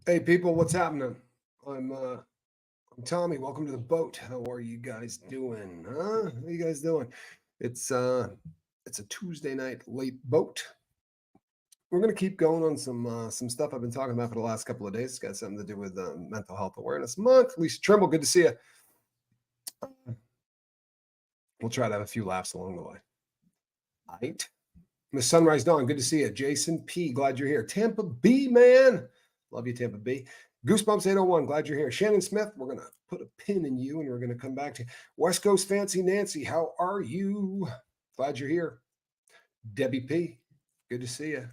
Hey people, what's happening? I'm Tommy. Welcome to the boat. How are you guys doing? Huh? How you guys doing? It's uh it's a Tuesday night late boat. We're gonna keep going on some stuff I've been talking about for the last couple of days. It's got something to do with Mental Health Awareness Month. Lisa Trimble, good to see you. We'll try to have a few laughs along the way. All right. Miss Sunrise Dawn, good to see you. Jason P, glad you're here. Tampa B, man. Love you, Tampa B. Goosebumps 801, glad you're here. Shannon Smith, we're going to put a pin in you and we're going to come back to you. West Coast Fancy Nancy, how are you? Glad you're here. Debbie P, good to see you.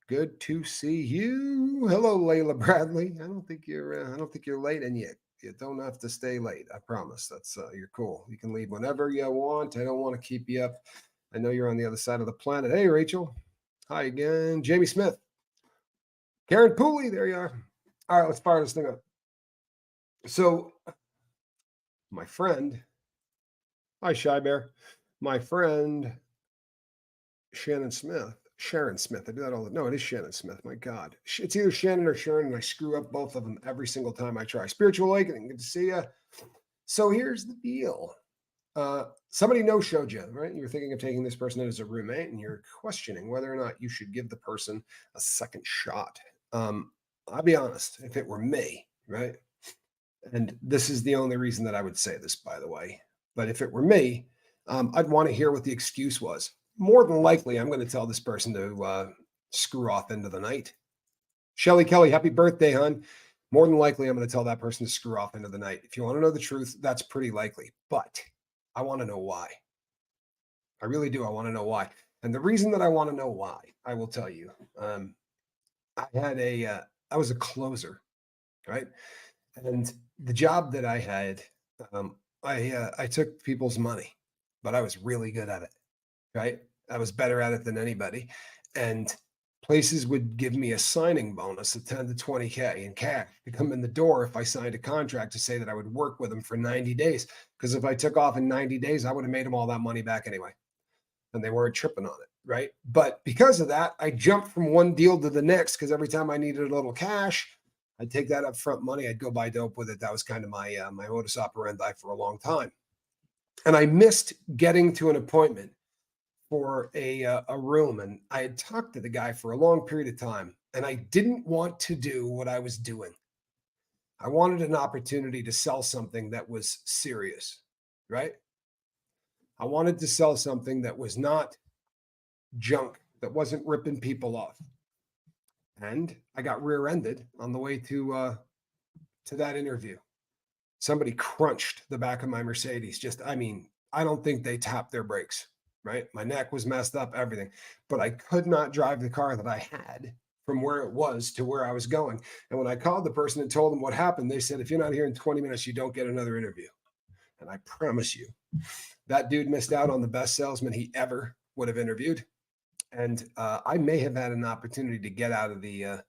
Good to see you. Hello, Layla Bradley. I don't think you're late, and you don't have to stay late. I promise. That's you're cool. You can leave whenever you want. I don't want to keep you up. I know you're on the other side of the planet. Hey, Rachel. Hi again. Jamie Smith. Karen Pooley. There you are. All right, let's fire this thing up. So, my friend. Hi, Shy Bear. My friend Sharon Smith. I do that all the no, it is Shannon Smith. My God. It's either Shannon or Sharon, and I screw up both of them every single time I try. Spiritual Awakening. Good to see you. So here's the deal. Somebody no-showed you, right? You're thinking of taking this person in as a roommate, and you're questioning whether or not you should give the person a second shot. I'll be honest, if it were me, right? And this is the only reason that I would say this, by the way. But if it were me, I'd want to hear what the excuse was. More than likely, I'm going to tell this person to screw off into the night. Shelly Kelly, happy birthday, hon. More than likely, I'm going to tell that person to screw off into the night. If you want to know the truth, that's pretty likely. But I want to know why. I really do. I want to know why. And the reason that I want to know why, I will tell you. I was a closer, right? And the job that I had, I took people's money, but I was really good at it, right? I was better at it than anybody, and places would give me a signing bonus of 10 to 20K in cash to come in the door if I signed a contract to say that I would work with them for 90 days. Because if I took off in 90 days, I would have made them all that money back anyway, and they weren't tripping on it, right? But because of that, I jumped from one deal to the next because every time I needed a little cash, I'd take that upfront money. I'd go buy dope with it. That was kind of my modus operandi for a long time. And I missed getting to an appointment for a room, and I had talked to the guy for a long period of time, and I didn't want to do what I was doing. I wanted an opportunity to sell something that was serious, right? I wanted to sell something that was not junk, that wasn't ripping people off. And I got rear-ended on the way to that interview. Somebody crunched the back of my Mercedes. I don't think they tapped their brakes, right? My neck was messed up, everything. But I could not drive the car that I had from where it was to where I was going. And when I called the person and told them what happened, they said, if you're not here in 20 minutes, you don't get another interview. And I promise you, that dude missed out on the best salesman he ever would have interviewed. And I may have had an opportunity to get out of the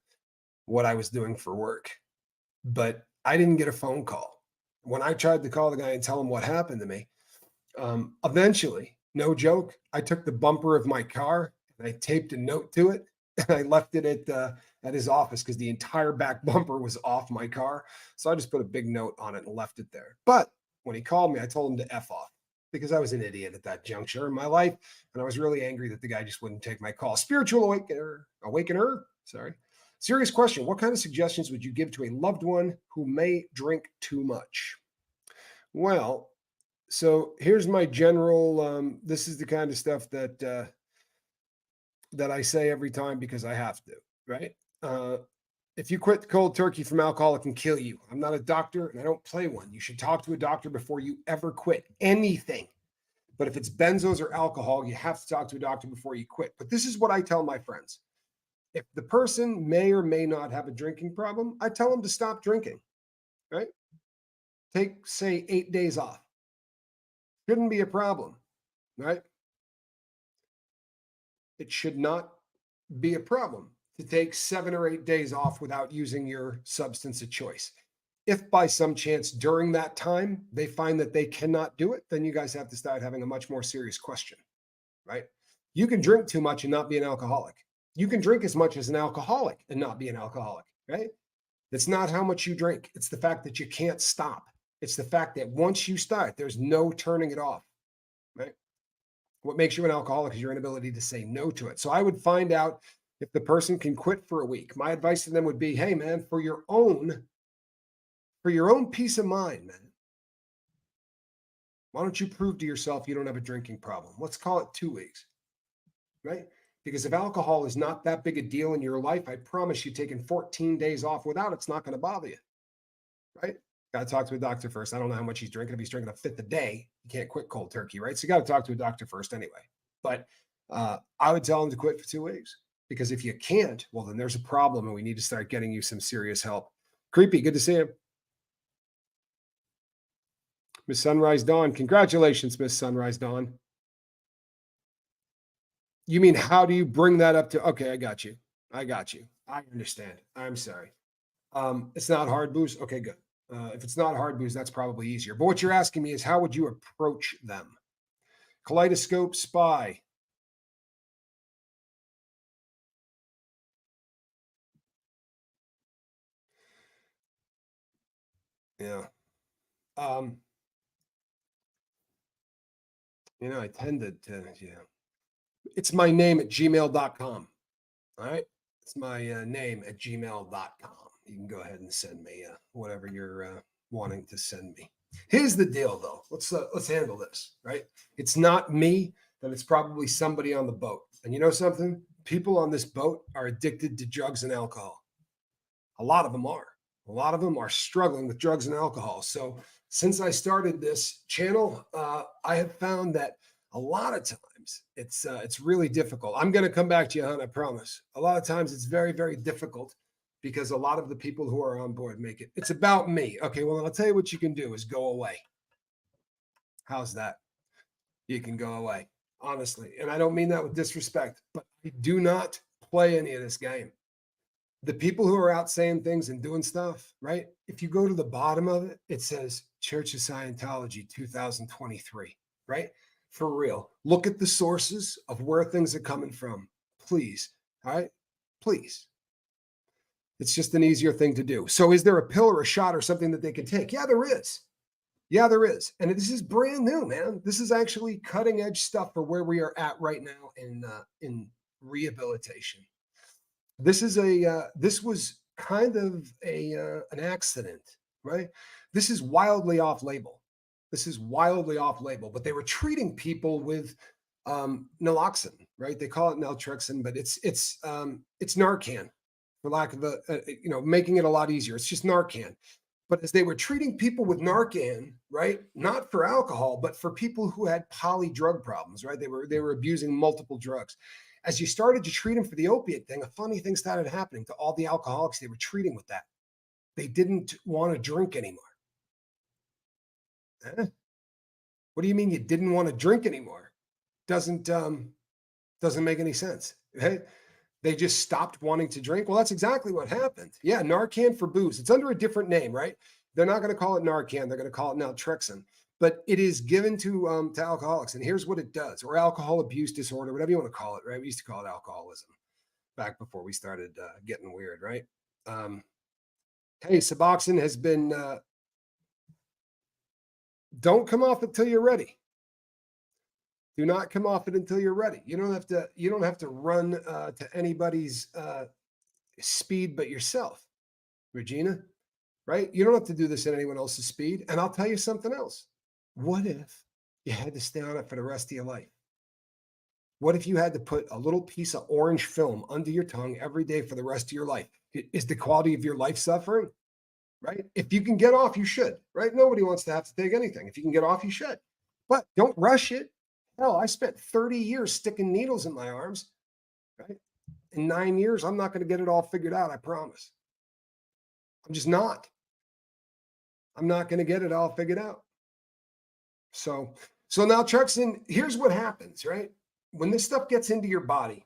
what I was doing for work, but I didn't get a phone call. When I tried to call the guy and tell him what happened to me, eventually, no joke, I took the bumper of my car and I taped a note to it and I left it at his office because the entire back bumper was off my car. So I just put a big note on it and left it there. But when he called me, I told him to F off because I was an idiot at that juncture in my life. And I was really angry that the guy just wouldn't take my call. Spiritual awakener, sorry. Serious question. What kind of suggestions would you give to a loved one who may drink too much? Well, so here's my general, this is the kind of stuff that I say every time because I have to, right? If you quit cold turkey from alcohol, it can kill you. I'm not a doctor and I don't play one. You should talk to a doctor before you ever quit anything. But if it's benzos or alcohol, you have to talk to a doctor before you quit. But this is what I tell my friends. If the person may or may not have a drinking problem, I tell them to stop drinking, right? Take, say, 8 days off. Shouldn't be a problem, right? It should not be a problem to take 7 or 8 days off without using your substance of choice. If by some chance during that time they find that they cannot do it, then you guys have to start having a much more serious question, right? You can drink too much and not be an alcoholic. You can drink as much as an alcoholic and not be an alcoholic, right? It's not how much you drink. It's the fact that you can't stop. It's the fact that once you start, there's no turning it off, right? What makes you an alcoholic is your inability to say no to it. So I would find out if the person can quit for a week. My advice to them would be, hey man, for your own peace of mind, man, why don't you prove to yourself you don't have a drinking problem? Let's call it 2 weeks, right? Because if alcohol is not that big a deal in your life, I promise you taking 14 days off without it's not going to bother you, right? Got to talk to a doctor first. I don't know how much he's drinking. If he's drinking a fifth a day, you can't quit cold turkey, right? So you got to talk to a doctor first anyway. But I would tell him to quit for 2 weeks, because if you can't, well, then there's a problem and we need to start getting you some serious help. Creepy, good to see you. Miss Sunrise Dawn, congratulations, Miss Sunrise Dawn. You mean, how do you bring that up to, okay, I got you. I understand. I'm sorry. It's not hard booze. Okay, good. If it's not hard booze, that's probably easier. But what you're asking me is, how would you approach them? Kaleidoscope Spy. Yeah. I tended to, it's my name at gmail.com. All right. It's my name at gmail.com. You can go ahead and send me whatever you're wanting to send me. Here's the deal, though. Let's handle this, right? It's not me, then it's probably somebody on the boat. And you know something? People on this boat are addicted to drugs and alcohol. A lot of them are. A lot of them are struggling with drugs and alcohol. So since I started this channel, I have found that a lot of times it's really difficult. I'm going to come back to you, hon, I promise. A lot of times it's very, very difficult because a lot of the people who are on board make it. It's about me. Okay, well, I'll tell you what you can do is go away. How's that? You can go away, honestly. And I don't mean that with disrespect, but I do not play any of this game. The people who are out saying things and doing stuff, right? If you go to the bottom of it, it says Church of Scientology 2023, right? For real. Look at the sources of where things are coming from, please. All right? Please. It's just an easier thing to do. So is there a pill or a shot or something that they can take? Yeah, there is. Yeah, there is. And this is brand new, man. This is actually cutting edge stuff for where we are at right now in rehabilitation. This was kind of an accident, right? This is wildly off label. But they were treating people with naloxone, right? They call it naltrexone, but it's Narcan, for lack of making it a lot easier. It's just Narcan. But as they were treating people with Narcan, right, not for alcohol, but for people who had poly drug problems, right? They were abusing multiple drugs. As you started to treat them for the opiate thing, a funny thing started happening to all the alcoholics they were treating with that. They didn't want to drink anymore. Huh? What do you mean you didn't want to drink anymore? Doesn't make any sense. Right? They just stopped wanting to drink. Well, that's exactly what happened. Yeah, Narcan for booze. It's under a different name, right? They're not going to call it Narcan. They're going to call it naltrexone. But it is given to alcoholics. And here's what it does, or alcohol abuse disorder, whatever you want to call it, right? We used to call it alcoholism back before we started getting weird, right? Hey, Suboxone has been, don't come off it till you're ready. Do not come off it until you're ready. You don't have to run to anybody's speed but yourself, Regina, right? You don't have to do this at anyone else's speed. And I'll tell you something else. What if you had to stay on it for the rest of your life? What if you had to put a little piece of orange film under your tongue every day for the rest of your life? Is the quality of your life suffering? Right? If you can get off, you should, right? Nobody wants to have to take anything. If you can get off, you should. But don't rush it. Hell, I spent 30 years sticking needles in my arms, right? In 9 years, I'm not going to get it all figured out, I promise. I'm just not. I'm not going to get it all figured out. So naltrexone, here's what happens, right? When this stuff gets into your body,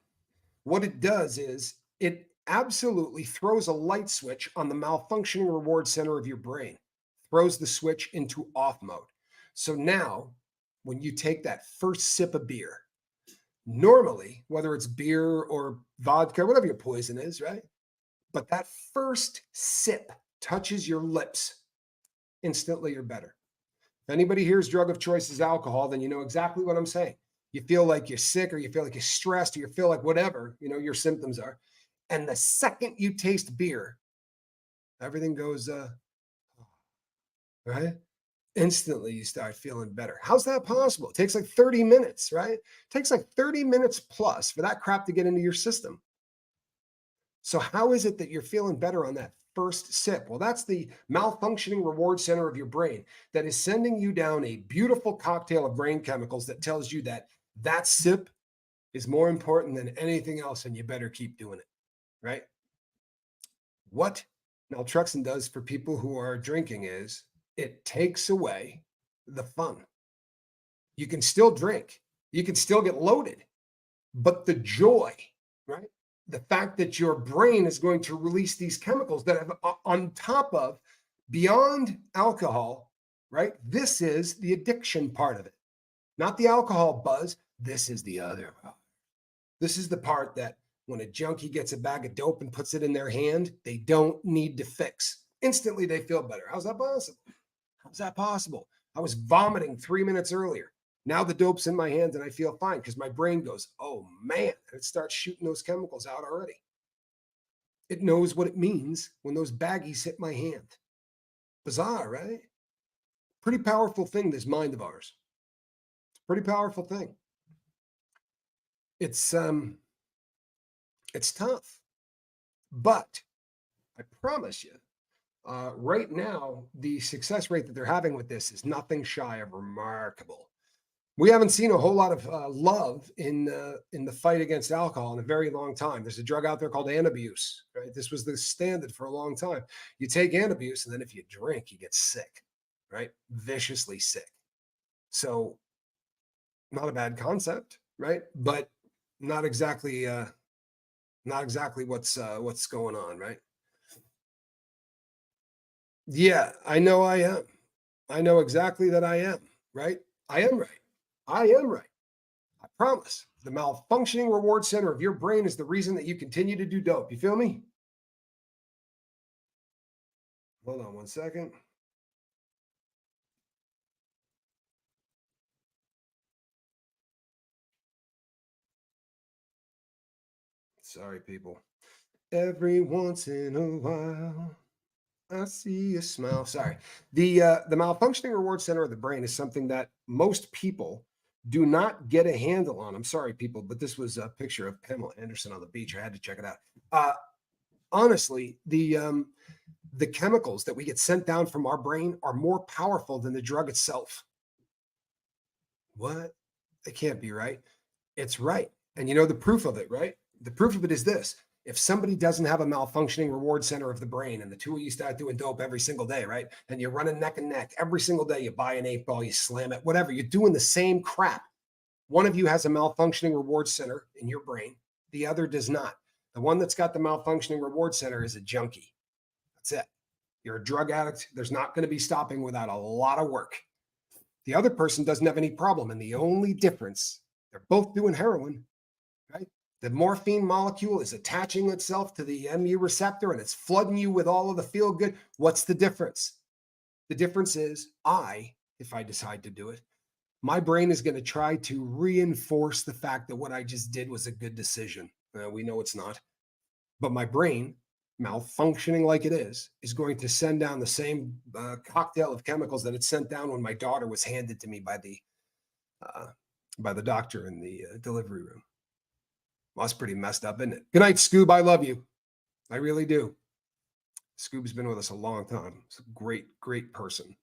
what it does is it absolutely throws a light switch on the malfunctioning reward center of your brain, throws the switch into off mode. So now, when you take that first sip of beer, normally, whether it's beer or vodka, whatever your poison is, right? But that first sip touches your lips, instantly you're better. If anybody here's drug of choice is alcohol, then you know exactly what I'm saying. You feel like you're sick, or you feel like you're stressed, or you feel like whatever, your symptoms are. And the second you taste beer, everything goes, right? Instantly you start feeling better. How's that possible? It takes like 30 minutes, right? It takes like 30 minutes plus for that crap to get into your system. So how is it that you're feeling better on that first sip? Well, that's the malfunctioning reward center of your brain that is sending you down a beautiful cocktail of brain chemicals that tells you that that sip is more important than anything else, and you better keep doing it, right? What naltrexone does for people who are drinking is it takes away the fun. You can still drink, you can still get loaded, but the joy, right? The fact that your brain is going to release these chemicals that have on top of beyond alcohol, right? This is the addiction part of it, not the alcohol buzz. This is the other part. This is the part that when a junkie gets a bag of dope and puts it in their hand, they don't need to fix. Instantly, they feel better. How's that possible? How's that possible? I was vomiting 3 minutes earlier. Now the dope's in my hand and I feel fine because my brain goes, oh man, and it starts shooting those chemicals out already. It knows what it means when those baggies hit my hand. Bizarre, right? Pretty powerful thing, this mind of ours. It's a pretty powerful thing. It's tough, but I promise you, right now, the success rate that they're having with this is nothing shy of remarkable. We haven't seen a whole lot of love in the fight against alcohol in a very long time. There's a drug out there called Antabuse, right? This was the standard for a long time. You take Antabuse, and then if you drink, you get sick, right? Viciously sick. So, not a bad concept, right? But not exactly what's going on, right? Yeah, I know I am. I know exactly that I am, right? I am right. I am right. I promise. The malfunctioning reward center of your brain is the reason that you continue to do dope. You feel me? Hold on one second. Sorry, people. Every once in a while, I see a smile. Sorry. The malfunctioning reward center of the brain is something that most people do not get a handle on. I'm sorry, people, but this was a picture of Pamela Anderson on the beach. I had to check it out. Honestly, the chemicals that we get sent down from our brain are more powerful than the drug itself. What? It can't be right. It's right. And you know the proof of it, right? The proof of it is this. If somebody doesn't have a malfunctioning reward center of the brain and the two of you start doing dope every single day, right? And you're running neck and neck every single day, you buy an 8-ball, you slam it, whatever, you're doing the same crap. One of you has a malfunctioning reward center in your brain. The other does not. The one that's got the malfunctioning reward center is a junkie. That's it. You're a drug addict. There's not going to be stopping without a lot of work. The other person doesn't have any problem. And the only difference, they're both doing heroin, right? The morphine molecule is attaching itself to the mu receptor and it's flooding you with all of the feel good. What's the difference? The difference is if I decide to do it, my brain is going to try to reinforce the fact that what I just did was a good decision. We know it's not. But my brain, malfunctioning like it is going to send down the same cocktail of chemicals that it sent down when my daughter was handed to me by the doctor in the delivery room. Well, that's pretty messed up, isn't it? Good night, Scoob. I love you. I really do. Scoob's been with us a long time. He's a great, great person.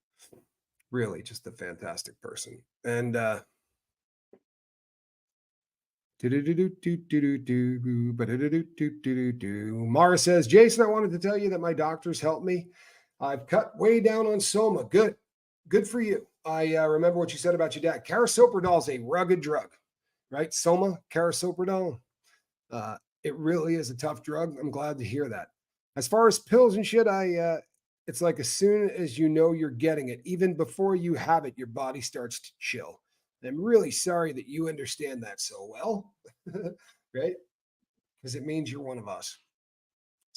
Really, just a fantastic person. And Mara says, Jason, I wanted to tell you that my doctors helped me. I've cut way down on Soma. Good for you. I remember what you said about your dad. Carisoprodol is a rugged drug, right? Soma, carisoprodol. It really is a tough drug. I'm glad to hear that. As far as pills and shit, it's like as soon as you know you're getting it, even before you have it, your body starts to chill. I'm really sorry that you understand that so well, right? Because it means you're one of us.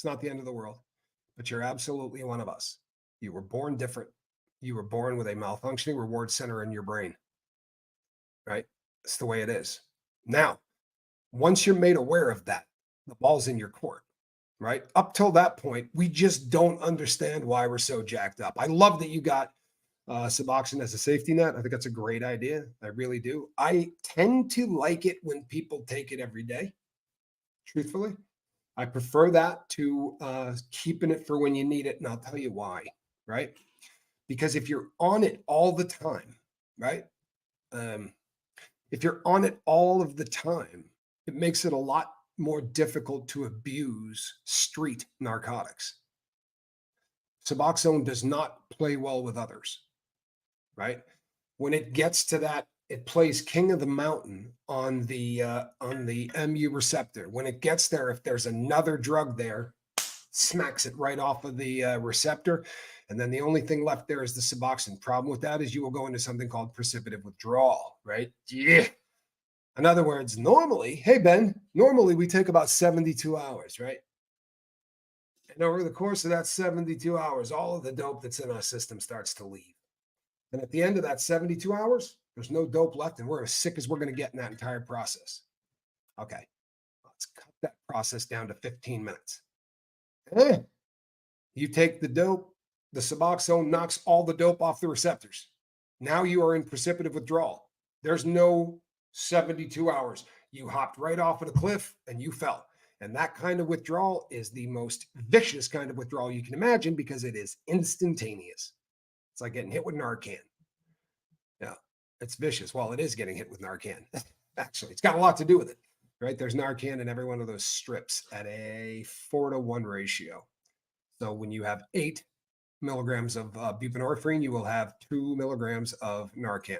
It's not the end of the world, but you're absolutely one of us. You were born different. You were born with a malfunctioning reward center in your brain, right? It's the way it is. Now, once you're made aware of that, the ball's in your court, right? Up till that point, we just don't understand why we're so jacked up. I love that you got Suboxone as a safety net. I think that's a great idea. I really do. I tend to like it when people take it every day, truthfully. I prefer that to keeping it for when you need it. And I'll tell you why, right? Because if you're on it all the time, right? If you're on it all of the time, it makes it a lot more difficult to abuse street narcotics. Suboxone does not play well with others, right? When it gets to that, it plays king of the mountain on the MU receptor. When it gets there, if there's another drug there, smacks it right off of the receptor. And then the only thing left there is the Suboxone. Problem with that is you will go into something called precipitative withdrawal, right? Yeah. In other words, normally, hey, Ben, normally we take about 72 hours, right? And over the course of that 72 hours, all of the dope that's in our system starts to leave. And at the end of that 72 hours, there's no dope left, and we're as sick as we're going to get in that entire process. Okay, let's cut that process down to 15 minutes. You take the dope, the Suboxone knocks all the dope off the receptors. Now you are in precipitative withdrawal. There's no 72 hours. You hopped right off of the cliff and you fell. And that kind of withdrawal is the most vicious kind of withdrawal you can imagine because it is instantaneous. It's like getting hit with Narcan. Yeah, it's vicious. Well, it is getting hit with Narcan. Actually, it's got a lot to do with it, right? There's Narcan in every one of those strips at a 4-to-1 ratio. So when you have 8 milligrams of buprenorphine, you will have 2 milligrams of Narcan.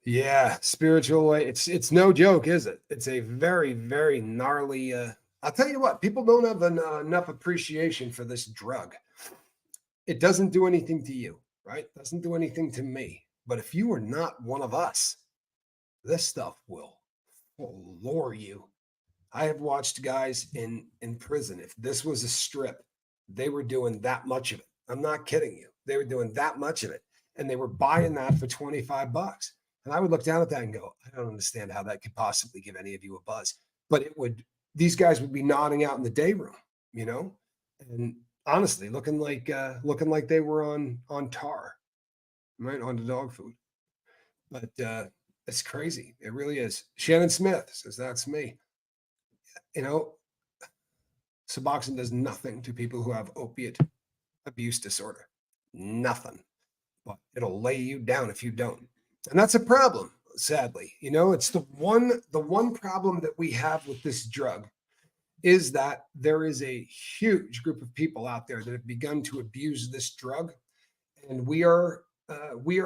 Yeah, spiritual way. It's no joke, is it? It's a very, very gnarly. I'll tell you what, people don't have enough appreciation for this drug. It doesn't do anything to you, right? Doesn't do anything to me. But if you are not one of us, this stuff will lure you. I have watched guys in prison. If this was a strip, they were doing that much of it. I'm not kidding you. They were doing that much of it, and they were buying that for $25. And I would look down at that and go, I don't understand how that could possibly give any of you a buzz. But it would. These guys would be nodding out in the day room, you know, and honestly, looking like they were on tar, right, on the dog food. But it's crazy. It really is. Shannon Smith says that's me. You know, Suboxone does nothing to people who have opiate abuse disorder. Nothing. But it'll lay you down if you don't. And that's a problem, sadly. You know, it's the one problem that we have with this drug is that there is a huge group of people out there that have begun to abuse this drug. And we are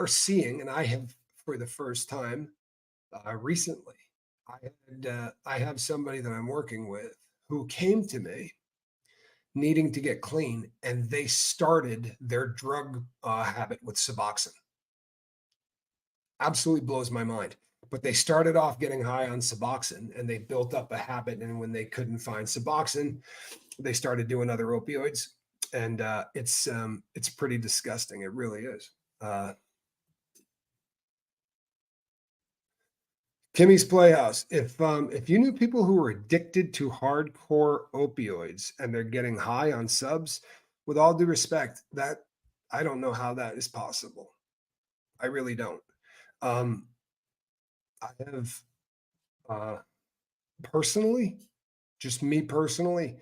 seeing, and I have for the first time recently, I have somebody that I'm working with who came to me needing to get clean, and they started their drug habit with Suboxone. Absolutely blows my mind. But they started off getting high on Suboxone, and they built up a habit. And when they couldn't find Suboxone, they started doing other opioids, and it's pretty disgusting. It really is. Kimmy's Playhouse. If you knew people who were addicted to hardcore opioids and they're getting high on subs, with all due respect, that I don't know how that is possible. I really don't. I have personally, just me personally,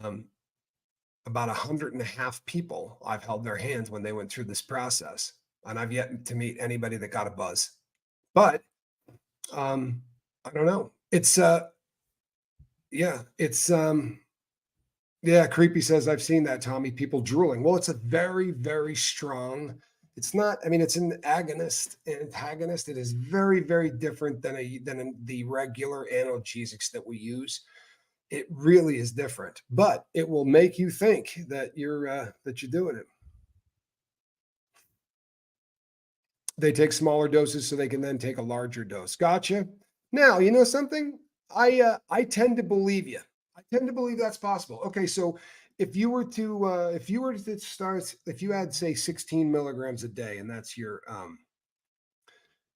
about 150 people I've held their hands when they went through this process, and I've yet to meet anybody that got a buzz. But I don't know. It's creepy says I've seen that, Tommy, people drooling. Well, it's a very, very strong, it's not, I mean, it's an agonist and antagonist. It is very, very different than the regular analgesics that we use. It really is different, but it will make you think that you're doing it. They take smaller doses so they can then take a larger dose. Gotcha. Now, you know something? I tend to believe you. I tend to believe that's possible. Okay, so if you were to start, if you had say 16 milligrams a day, and that's your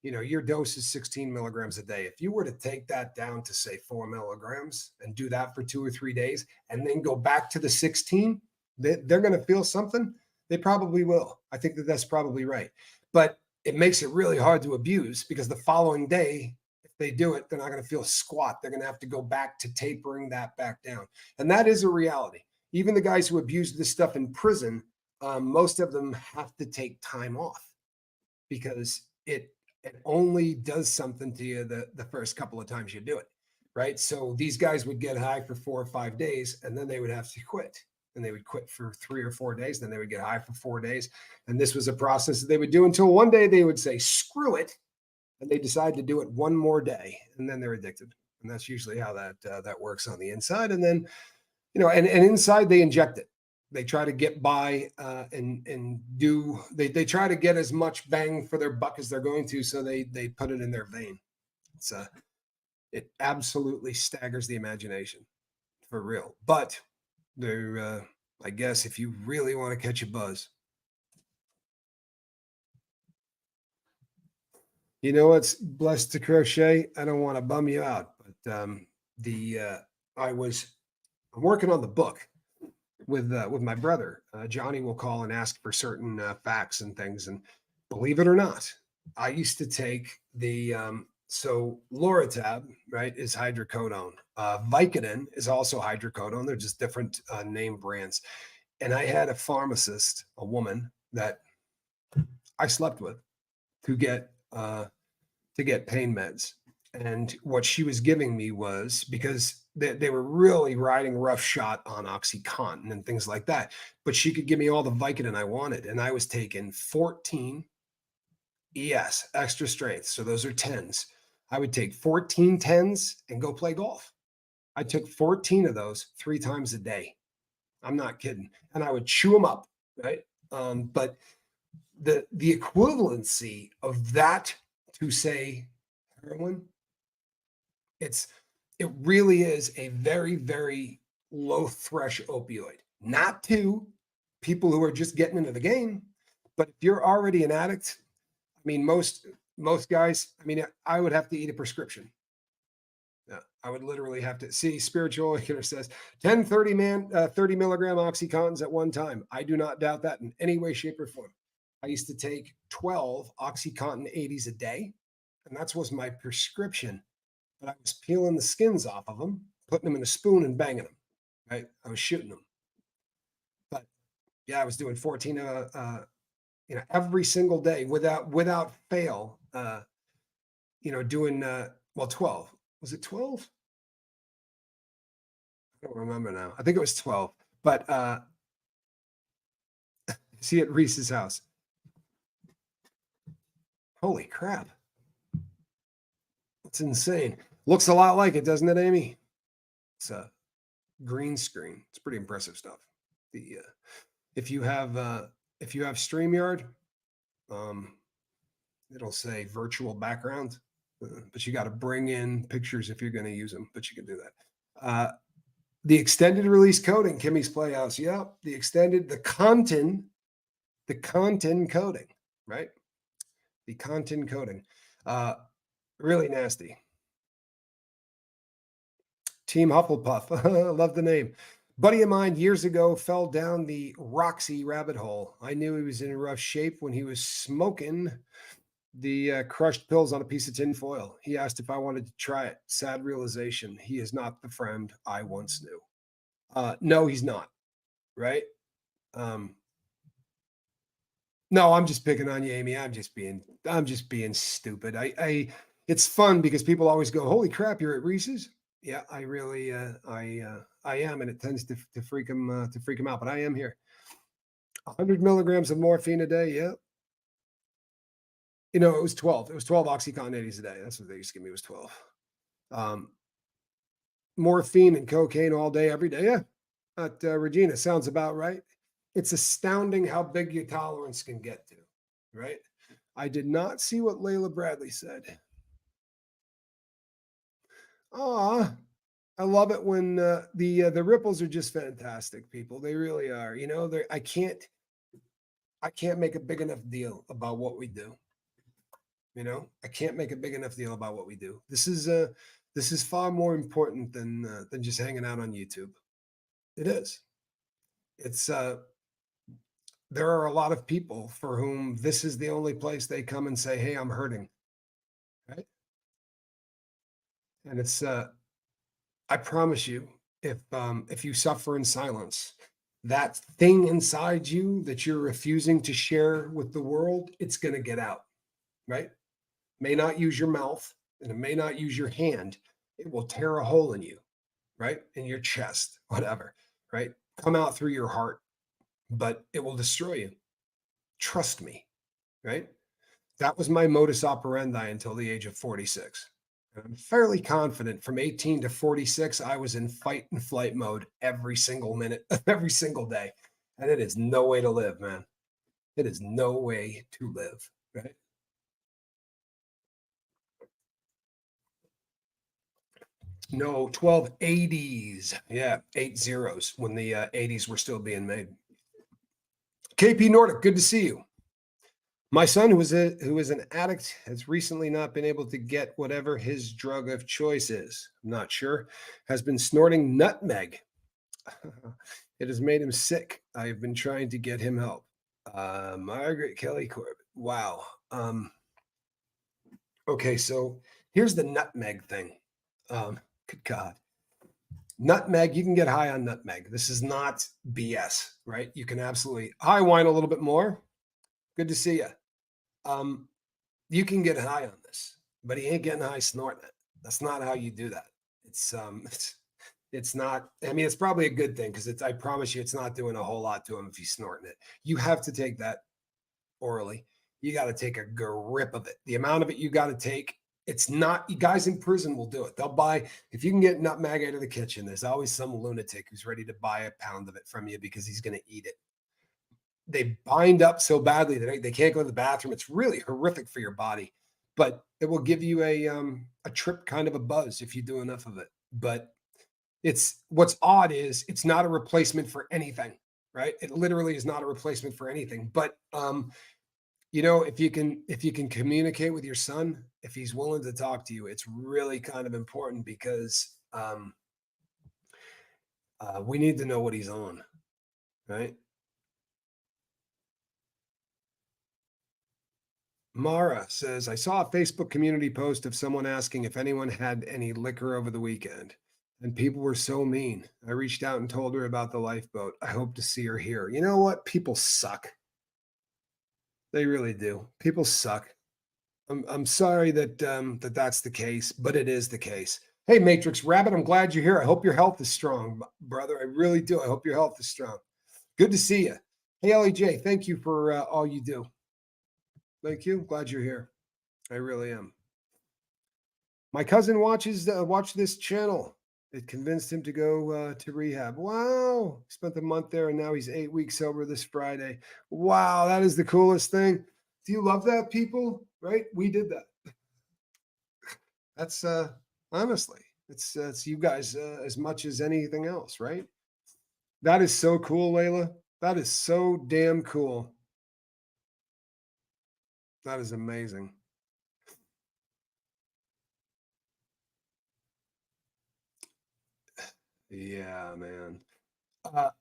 your dose is 16 milligrams a day. If you were to take that down to say 4 milligrams and do that for 2 or 3 days, and then go back to the 16, they're going to feel something. They probably will. I think that that's probably right. But it makes it really hard to abuse because the following day, if they do it, they're not going to feel squat. They're going to have to go back to tapering that back down. And that is a reality. Even the guys who abuse this stuff in prison, most of them have to take time off because it only does something to you the first couple of times you do it, right? So these guys would get high for 4 or 5 days, and then they would have to quit. And they would quit for 3 or 4 days, then they would get high for 4 days. And this was a process that they would do until one day they would say, screw it. And they decide to do it one more day, and then they're addicted. And that's usually how that works on the inside. And then, and inside they inject it. They try to get by and do they try to get as much bang for their buck as they're going to, so they put it in their vein. It absolutely staggers the imagination, for real. But they're I guess if you really want to catch a buzz, you know what's blessed to crochet. I don't want to bum you out, but the I'm working on the book with my brother. Johnny will call and ask for certain facts and things. And believe it or not, I used to take the so Loratab, right, is hydrocodone. Vicodin is also hydrocodone. They're just different name brands. And I had a pharmacist, a woman that I slept with, to get pain meds. And what she was giving me was, because they were really riding roughshod on OxyContin and things like that, but she could give me all the Vicodin I wanted. And I was taking 14 ES, extra strength. So those are 10s. I would take 14 10s and go play golf. I took 14 of those 3 times a day. I'm not kidding. And I would chew them up, right? But the equivalency of that to, say, heroin, it really is a very, very low thresh opioid. Not to people who are just getting into the game, but if you're already an addict, I mean, most guys, I mean, I would have to eat a prescription. Yeah, I would literally have to see. Spiritual Awakener says 10, 30 milligram Oxycontins at one time. I do not doubt that in any way, shape, or form. I used to take 12 Oxycontin 80s a day, and that was my prescription. But I was peeling the skins off of them, putting them in a spoon and banging them, right? I was shooting them. But yeah, I was doing 14, every single day without fail, doing, 12. Was it 12? I don't remember now. I think it was 12, but see at Reese's house. Holy crap. That's insane. Looks a lot like it, doesn't it, Amy? It's a green screen. It's pretty impressive stuff. The if you have StreamYard, it'll say virtual background, but you got to bring in pictures if you're going to use them. But you can do that. The extended release coding, Kimmy's Playhouse. Yeah, the content coding, right? The content coding. Really nasty. Team Hufflepuff. I love the name. Buddy of mine years ago fell down the Roxy rabbit hole. I knew he was in rough shape when he was smoking the crushed pills on a piece of tin foil. He asked if I wanted to try it. Sad realization. He is not the friend I once knew. No, he's not. Right? No, I'm just picking on you, Amy. I'm just being stupid. It's fun because people always go, "Holy crap, you're at Reese's." Yeah, I really, I am, and it tends to freak them out. But I am here. 100 milligrams of morphine a day. Yeah. It was 12. It was 12 Oxycontin 80s a day. That's what they used to give me, was 12. Morphine and cocaine all day, every day. Yeah. But Regina, sounds about right. It's astounding how big your tolerance can get to, right? I did not see what Layla Bradley said. Ah, I love it when the ripples are just fantastic, people. They really are. You know, I can't make a big enough deal about what we do. You know, I can't make a big enough deal about what we do. This is far more important than just hanging out on YouTube. It is. It's there are a lot of people for whom this is the only place they come and say, "Hey, I'm hurting," right? And it's I promise you, if you suffer in silence, that thing inside you that you're refusing to share with the world, it's going to get out, right? May not use your mouth and it may not use your hand. It will tear a hole in you, right? In your chest, whatever, right? Come out through your heart, but it will destroy you. Trust me, right? That was my modus operandi until the age of 46. And I'm fairly confident from 18 to 46, I was in fight and flight mode every single minute of every single day. And it is no way to live, man. It is no way to live, right? No, 1280s. Yeah, 8 zeros when the 80s were still being made. KP Nordic, good to see you. My son, who is an addict, has recently not been able to get whatever his drug of choice is. I'm not sure. Has been snorting nutmeg. It has made him sick. I have been trying to get him help. Margaret Kelly Corbett. Wow. Okay, so here's the nutmeg thing. Good God. Nutmeg, you can get high on nutmeg. This is not BS, right? You can absolutely high wine a little bit more. Good to see you. You can get high on this, but he ain't getting high snorting it. That's not how you do that. It's it's not. I mean, it's probably a good thing because it's. I promise you, it's not doing a whole lot to him if he's snorting it. You have to take that orally. You got to take a grip of it. The amount of it you got to take. It's not. Guys in prison will do it. They'll buy if you can get nutmeg out of the kitchen. There's always some lunatic who's ready to buy a pound of it from you because he's going to eat it. They bind up so badly that they can't go to the bathroom. It's really horrific for your body, but it will give you a trip kind of a buzz if you do enough of it. But it's what's odd is it's not a replacement for anything, right? It literally is not a replacement for anything. But you know, if you can communicate with your son, if he's willing to talk to you, it's really kind of important because we need to know what he's on, right? Mara says, I saw a Facebook community post of someone asking if anyone had any liquor over the weekend. And people were so mean. I reached out and told her about the lifeboat. I hope to see her here. You know what? People suck. They really do. People suck. I'm sorry that that's the case, but it is the case. Hey, Matrix Rabbit, I'm glad you're here. I hope your health is strong, brother. I really do. I hope your health is strong. Good to see you. Hey, LEJ, thank you for all you do. Thank you. Glad you're here. I really am. My cousin watched this channel. It convinced him to go to rehab. Wow. Spent a month there and now he's 8 weeks sober this Friday. Wow. That is the coolest thing. Do you love that, people? Right? We did that. That's honestly, it's you guys as much as anything else, right? That is so cool, Layla. That is so damn cool. That is amazing. Yeah, man.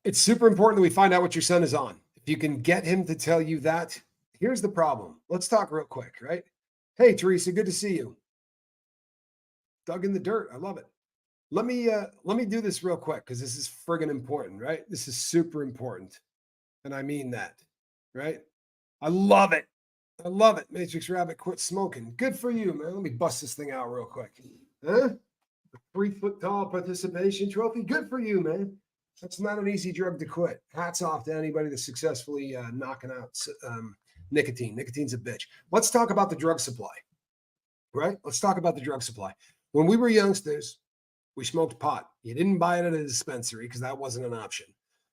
It's super important that we find out what your son is on. If you can get him to tell you that, here's the problem. Let's talk real quick, right? Hey, Teresa, good to see you. Dug in the dirt. I love it. Let me do this real quick because this is friggin' important, right? This is super important. And I mean that, right? I love it. I love it. Matrix Rabbit, quit smoking. Good for you, man. Let me bust this thing out real quick. Huh? 3 foot tall participation trophy. Good for you, man. That's not an easy drug to quit. Hats off to anybody that's successfully knocking out nicotine. Nicotine's a bitch. Let's talk about the drug supply, right? Let's talk about the drug supply. When we were youngsters, we smoked pot. You didn't buy it at a dispensary because that wasn't an option.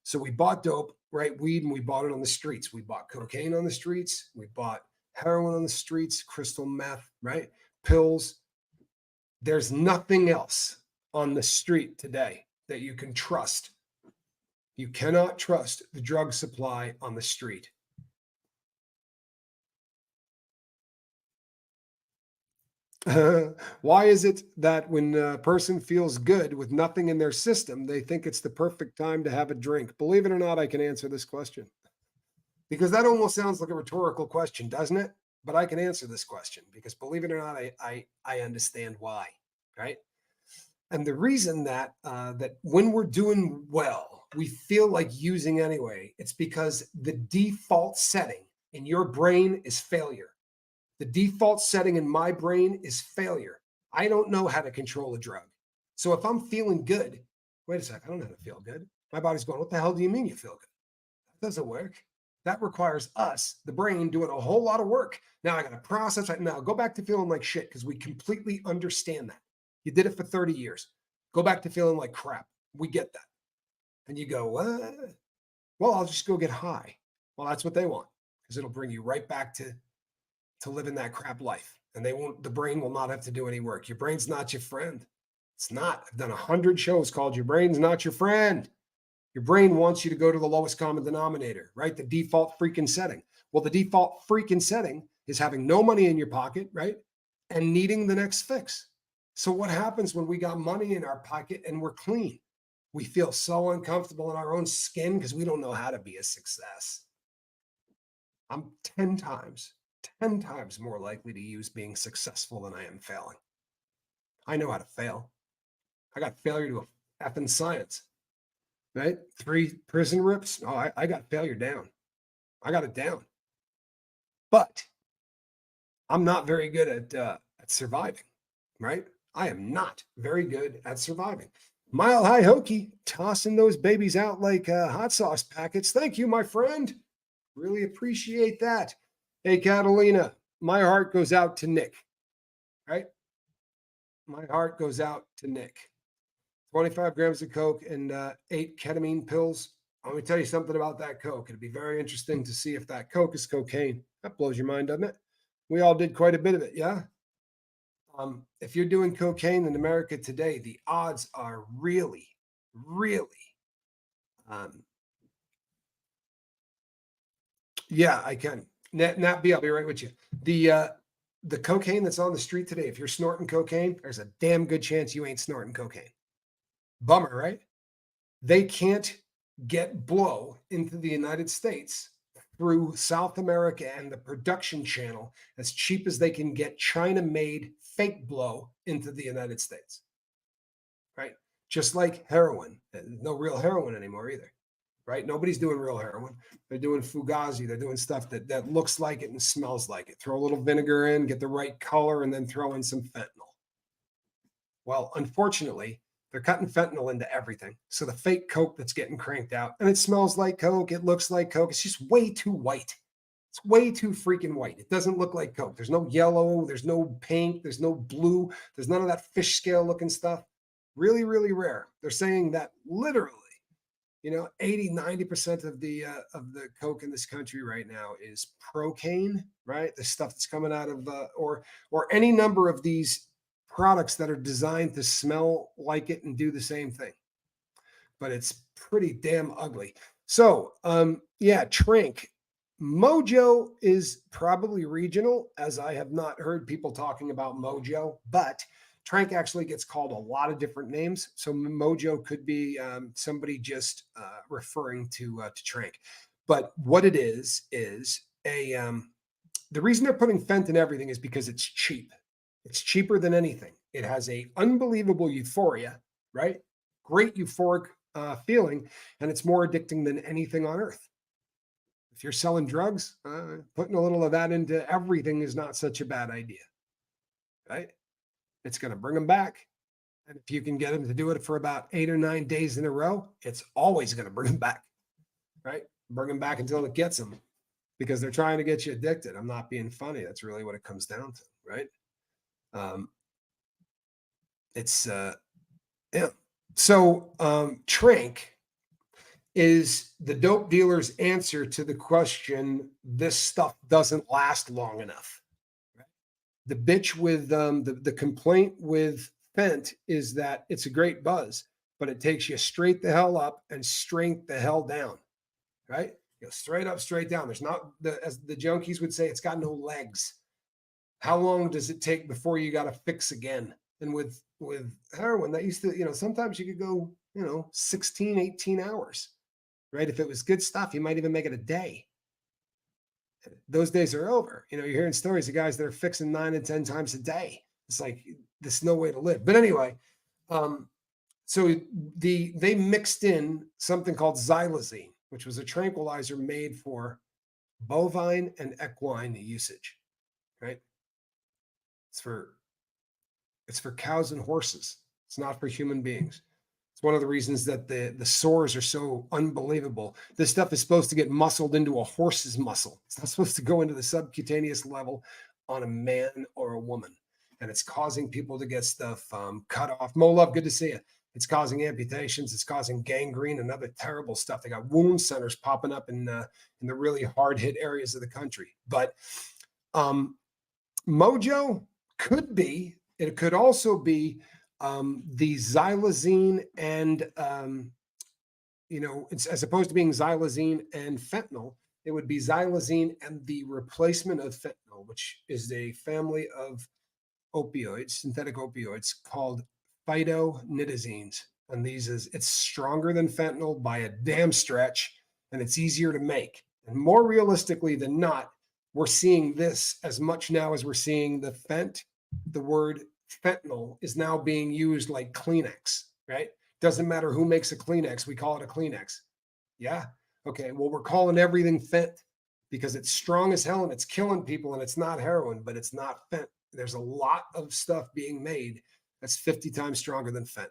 So we bought dope, right? Weed, and we bought it on the streets. We bought cocaine on the streets. We bought heroin on the streets, crystal meth, right? Pills. There's nothing else on the street today that you can trust. You cannot trust the drug supply on the street. Why is it that when a person feels good with nothing in their system, they think it's the perfect time to have a drink? Believe it or not, I can answer this question. Because that almost sounds like a rhetorical question, doesn't it? But I can answer this question because believe it or not, I understand why, right? And the reason that that when we're doing well, we feel like using anyway, it's because the default setting in your brain is failure. The default setting in my brain is failure. I don't know how to control a drug. So if I'm feeling good, wait a sec, I don't know how to feel good. My body's going, what the hell do you mean you feel good? That doesn't work. That requires us, the brain, doing a whole lot of work. Now I got to process right now. Go back to feeling like shit because we completely understand that. You did it for 30 years. Go back to feeling like crap. We get that. And you go, what? Well, I'll just go get high. Well, that's what they want because it'll bring you right back to living that crap life. And the brain will not have to do any work. Your brain's not your friend. It's not. I've done 100 shows called Your Brain's Not Your Friend. Your brain wants you to go to the lowest common denominator, right? The default freaking setting. Well, the default freaking setting is having no money in your pocket, right? And needing the next fix. So what happens when we got money in our pocket and we're clean? We feel so uncomfortable in our own skin because we don't know how to be a success. I'm 10 times more likely to use being successful than I am failing. I know how to fail. I got failure to a effing science, right? 3 prison rips. Oh, I got failure down. I got it down. But I'm not very good at surviving, right? I am not very good at surviving. Mile High Hokey, tossing those babies out like hot sauce packets. Thank you, my friend. Really appreciate that. Hey, Catalina, my heart goes out to Nick, right? My heart goes out to Nick. 25 grams of Coke and 8 ketamine pills. Let me tell you something about that Coke. It'd be very interesting to see if that Coke is cocaine. That blows your mind, doesn't it? We all did quite a bit of it, yeah? If you're doing cocaine in America today, the odds are really, really, yeah, I can. Nat B, I'll be right with you. The cocaine that's on the street today, if you're snorting cocaine, there's a damn good chance you ain't snorting cocaine. Bummer, right? They can't get blow into the United States through South America and the production channel as cheap as they can get China-made fake blow into the United States, right? Just like heroin. No real heroin anymore either, right? Nobody's doing real heroin. They're doing Fugazi. They're doing stuff that looks like it and smells like it. Throw a little vinegar in, get the right color, and then throw in some fentanyl. Well, unfortunately, they're cutting fentanyl into everything. So the fake Coke that's getting cranked out, and it smells like Coke, it looks like Coke. It's just way too white. It's way too freaking white. It doesn't look like Coke. There's no yellow, there's no pink, there's no blue, there's none of that fish scale looking stuff. Really, really rare. They're saying that literally, 80, 90% of the Coke in this country right now is procaine, right? The stuff that's coming out of or any number of these products that are designed to smell like it and do the same thing. But it's pretty damn ugly. So, yeah, Trank. Mojo is probably regional, as I have not heard people talking about Mojo, but Trank actually gets called a lot of different names. So Mojo could be somebody just referring to Trank. But what it is a the reason they're putting Fent in everything is because it's cheap. It's cheaper than anything. It has a unbelievable euphoria, right? Great euphoric feeling, and it's more addicting than anything on earth. If you're selling drugs, putting a little of that into everything is not such a bad idea, right? It's going to bring them back. And if you can get them to do it for about 8 or 9 days in a row, it's always going to bring them back, right? Bring them back until it gets them because they're trying to get you addicted. I'm not being funny. That's really what it comes down to, right? It's yeah. So Trank is the dope dealer's answer to the question, this stuff doesn't last long enough. The bitch with the complaint with Fent is that it's a great buzz, but it takes you straight the hell up and straight the hell down, right? You go straight up, straight down. There's not, as the junkies would say, it's got no legs. How long does it take before you got to fix again? And with heroin, that used to, sometimes you could go, 16, 18 hours, right? If it was good stuff, you might even make it a day. Those days are over. You're hearing stories of guys that are fixing 9 and 10 times a day. It's like, there's no way to live. But anyway, so they mixed in something called xylazine, which was a tranquilizer made for bovine and equine usage, right? It's for cows and horses. It's not for human beings. It's one of the reasons that the sores are so unbelievable. This stuff is supposed to get muscled into a horse's muscle. It's not supposed to go into the subcutaneous level on a man or a woman. And it's causing people to get stuff cut off. Mo Love, good to see you. It's causing amputations. It's causing gangrene and other terrible stuff. They got wound centers popping up in the really hard hit areas of the country. But Mojo could be. It could also be the xylazine and, it's as opposed to being xylazine and fentanyl, it would be xylazine and the replacement of fentanyl, which is a family of opioids, synthetic opioids called phytonidazines. And it's stronger than fentanyl by a damn stretch, and it's easier to make. And more realistically than not, we're seeing this as much now as we're seeing the word fentanyl is now being used like Kleenex, right? Doesn't matter who makes a Kleenex, we call it a Kleenex. Yeah. Okay. Well, we're calling everything fent because it's strong as hell and it's killing people and it's not heroin, but it's not fent. There's a lot of stuff being made that's 50 times stronger than fent.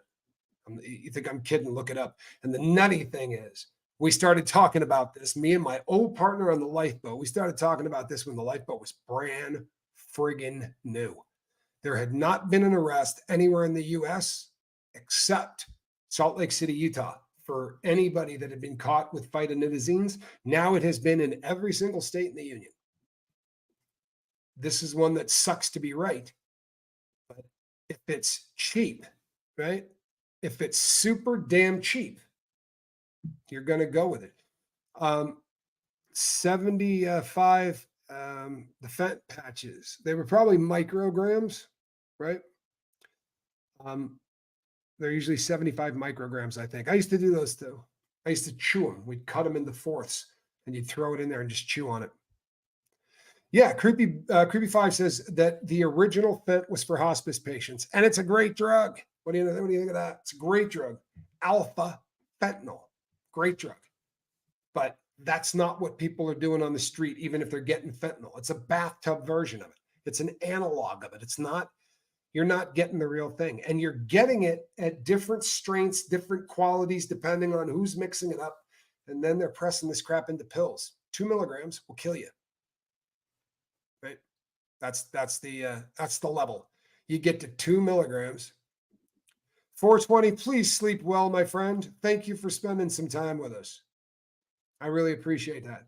You think I'm kidding? Look it up. And the nutty thing is, we started talking about this, me and my old partner on the lifeboat, we started talking about this when the lifeboat was brand friggin' new. There had not been an arrest anywhere in the U.S. except Salt Lake City, Utah, for anybody that had been caught with phytonidazines. Now it has been in every single state in the union. This is one that sucks to be right. But if it's cheap, right? If it's super damn cheap, you're going to go with it. 75, the fent patches, they were probably micrograms, right? They're usually 75 micrograms, I think. I used to do those too. I used to chew them. We'd cut them into fourths and you'd throw it in there and just chew on it. Yeah, Creepy 5 says that the original fent was for hospice patients, and it's a great drug. What do you think of that? It's a great drug. Alpha fentanyl, great drug. But that's not what people are doing on the street, even if they're getting fentanyl. It's a bathtub version of it. It's an analog of it. It's not, you're not getting the real thing. And you're getting it at different strengths, different qualities, depending on who's mixing it up. And then they're pressing this crap into pills. 2 milligrams will kill you. Right? That's the level. You get to 2 milligrams. 420, please sleep well, my friend. Thank you for spending some time with us. I really appreciate that.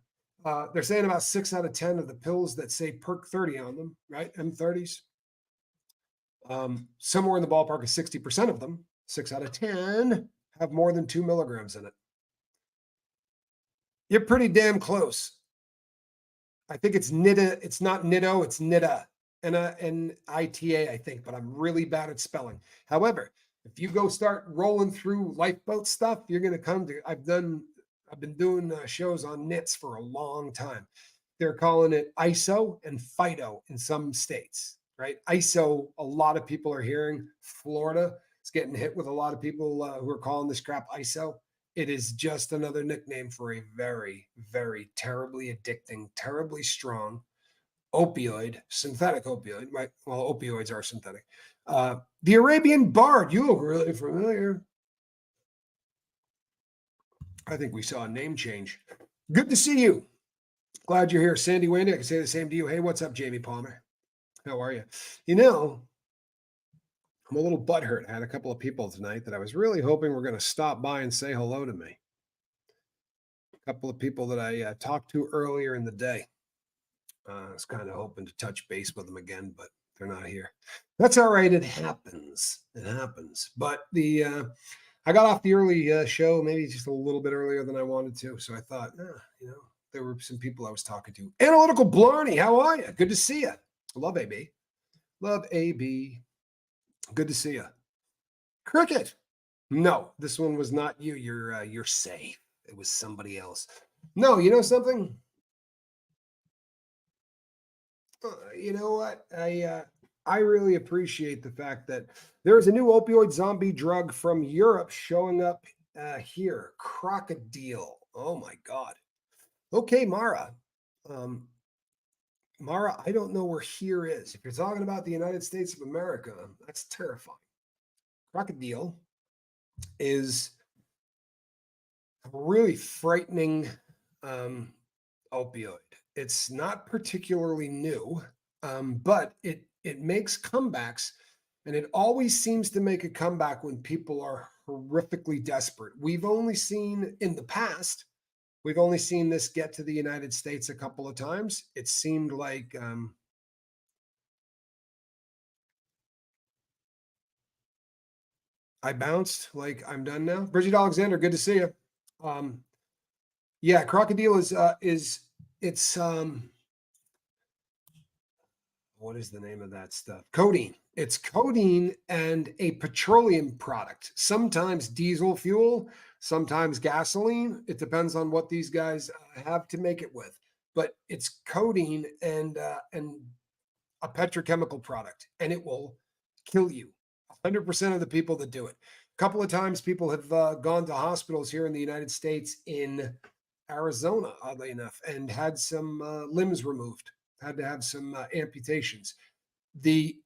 They're saying about 6 out of 10 of the pills that say Perk 30 on them, right? M30s. Somewhere in the ballpark of 60% of them, 6 out of 10, have more than 2 milligrams in it. You're pretty damn close. I think it's NIDA. It's not NIDO, it's NIDA. N-I-T-A, I think, but I'm really bad at spelling. However, if you go start rolling through lifeboat stuff, you're going to come to, I've been doing shows on NITs for a long time. They're calling it ISO and phyto in some states, right? ISO, a lot of people are hearing. Florida is getting hit with a lot of people who are calling this crap ISO. It is just another nickname for a very, very terribly addicting, terribly strong opioid, synthetic opioid, right? Well, opioids are synthetic. The Arabian Bard, you look really familiar. I think we saw a name change. Good to see you. Glad you're here. Sandy Wendy, I can say the same to you. Hey, what's up, Jamie Palmer? How are you? I'm a little butthurt. I had a couple of people tonight that I was really hoping were going to stop by and say hello to me. A couple of people that I talked to earlier in the day. I was kind of hoping to touch base with them again, but they're not here. That's all right. It happens. It happens. But I got off the early show, maybe just a little bit earlier than I wanted to. So I thought, there were some people I was talking to. Analytical Blarney, how are you? Good to see you. Love AB. Love AB. Good to see you. Cricket. No, this one was not you. You're safe. It was somebody else. No, you know something? You know what? I really appreciate the fact that there is a new opioid zombie drug from Europe showing up here. Crocodile. Oh my God. Okay, Mara. Um, Mara, I don't know where here is. If you're talking about the United States of America, that's terrifying. Crocodile is a really frightening opioid. It's not particularly new, but it makes comebacks, and it always seems to make a comeback when people are horrifically desperate. We've only seen in the past, we've only seen this get to the United States a couple of times. It seemed like I bounced, like I'm done now. Bridget Alexander, good to see you. Um, yeah, crocodile is it's what is the name of that stuff? Codeine. It's codeine and a petroleum product, sometimes diesel fuel, sometimes gasoline. It depends on what these guys have to make it with. But it's codeine and a petrochemical product, and it will kill you. 100% of the people that do it. A couple of times people have gone to hospitals here in the United States in Arizona, oddly enough, and had some limbs removed, had to have some amputations.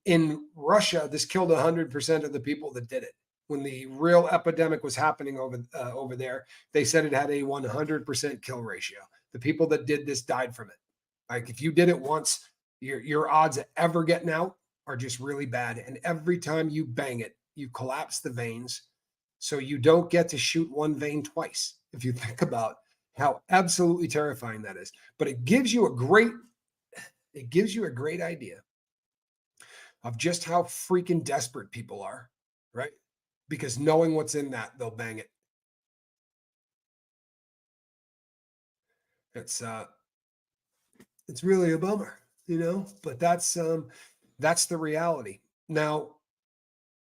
In Russia, this killed 100% of the people that did it. When the real epidemic was happening over there, they said it had a 100% kill ratio. The people that did this died from it. Like if you did it once, your odds of ever getting out are just really bad. And every time you bang it, you collapse the veins. So you don't get to shoot one vein twice. If you think about how absolutely terrifying that is. But it gives you a great idea of just how freaking desperate people are, right? Because knowing what's in that, they'll bang it. It's really a bummer, but that's the reality. Now,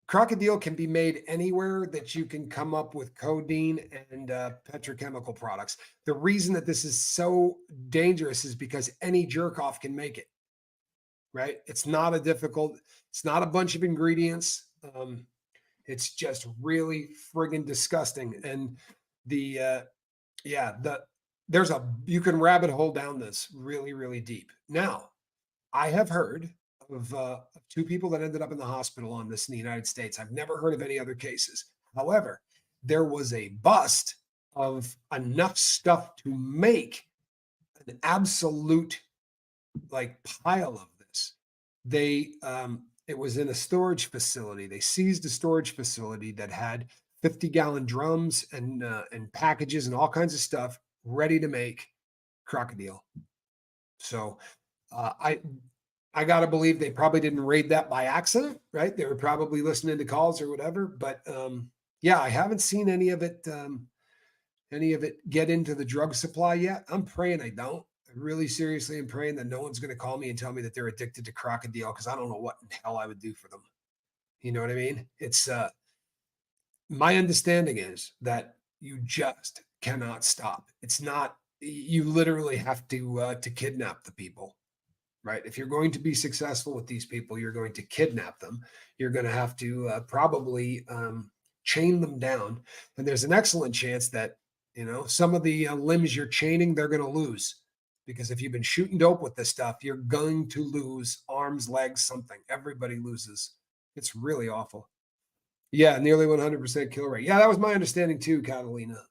crocodile can be made anywhere that you can come up with codeine and petrochemical products. The reason that this is so dangerous is because any jerk off can make it, right? It's not a bunch of ingredients. It's just really friggin' disgusting. And the yeah, you can rabbit hole down this really, really deep. Now, I have heard of two people that ended up in the hospital on this in the United States. I've never heard of any other cases. However, there was a bust of enough stuff to make an absolute like pile of this. It was in a storage facility. They seized a storage facility that had 50-gallon drums and packages and all kinds of stuff ready to make crocodile. So I gotta believe they probably didn't raid that by accident, right? They were probably listening to calls or whatever. But yeah, I haven't seen any of it get into the drug supply yet. I'm praying I don't. I really seriously am praying that no one's going to call me and tell me that they're addicted to crocodile because I don't know what in hell I would do for them. You know what I mean? It's my understanding is that you just cannot stop. It's not you literally have to kidnap the people, right? If you're going to be successful with these people, you're going to kidnap them. You're going to have to probably chain them down, and there's an excellent chance that some of the limbs you're chaining, they're going to lose. Because if you've been shooting dope with this stuff, you're going to lose arms, legs, something. Everybody loses. It's really awful. Yeah, nearly 100% kill rate. Yeah, that was my understanding too, Catalina.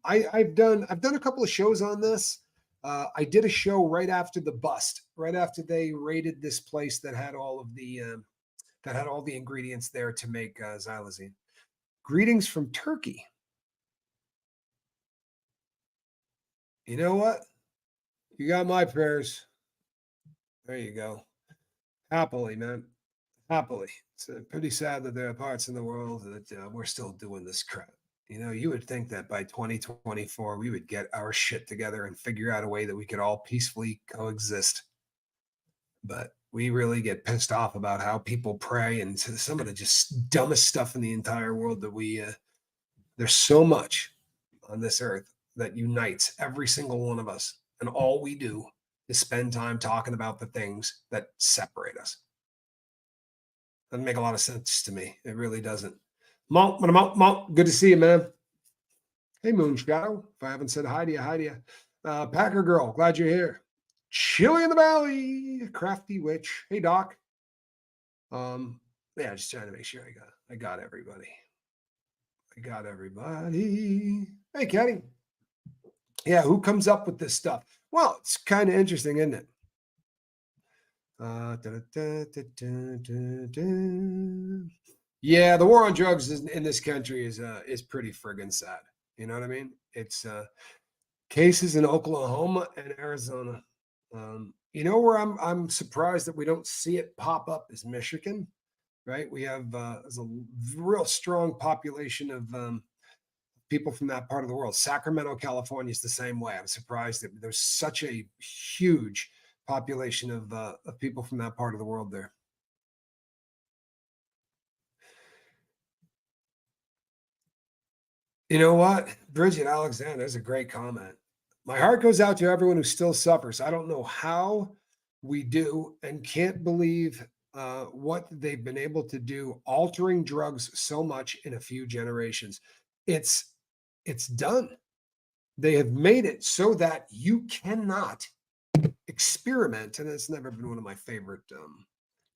I've done a couple of shows on this. I did a show right after the bust, right after they raided this place that had all the ingredients there to make xylazine. Greetings from Turkey. You know what? You got my prayers. There you go. Happily, man. Happily. It's pretty sad that there are parts in the world that we're still doing this crap. You would think that by 2024, we would get our shit together and figure out a way that we could all peacefully coexist. But we really get pissed off about how people pray and some of the just dumbest stuff in the entire world that there's so much on this earth that unites every single one of us. And all we do is spend time talking about the things that separate us. Doesn't make a lot of sense to me. It really doesn't. Monk, good to see you, man. Hey, Moonshadow. If I haven't said hi to you, hi to you. Packer Girl, glad you're here. Chili in the Valley, Crafty Witch. Hey, Doc. Yeah, just trying to make sure I got everybody. Hey, Kenny. Yeah, who comes up with this stuff? Well, it's kind of interesting, isn't it? Yeah, the war on drugs in this country is pretty friggin' sad. You know what I mean? It's cases in Oklahoma and Arizona. Where I'm surprised that we don't see it pop up is Michigan, right? We have there's a real strong population of people from that part of the world. Sacramento, California is the same way. I'm surprised that there's such a huge population of people from that part of the world there. You know what? Bridget Alexander is a great comment. My heart goes out to everyone who still suffers. I don't know how we do and can't believe what they've been able to do, altering drugs so much in a few generations. It's done. They have made it so that you cannot experiment, and it's never been one of my favorite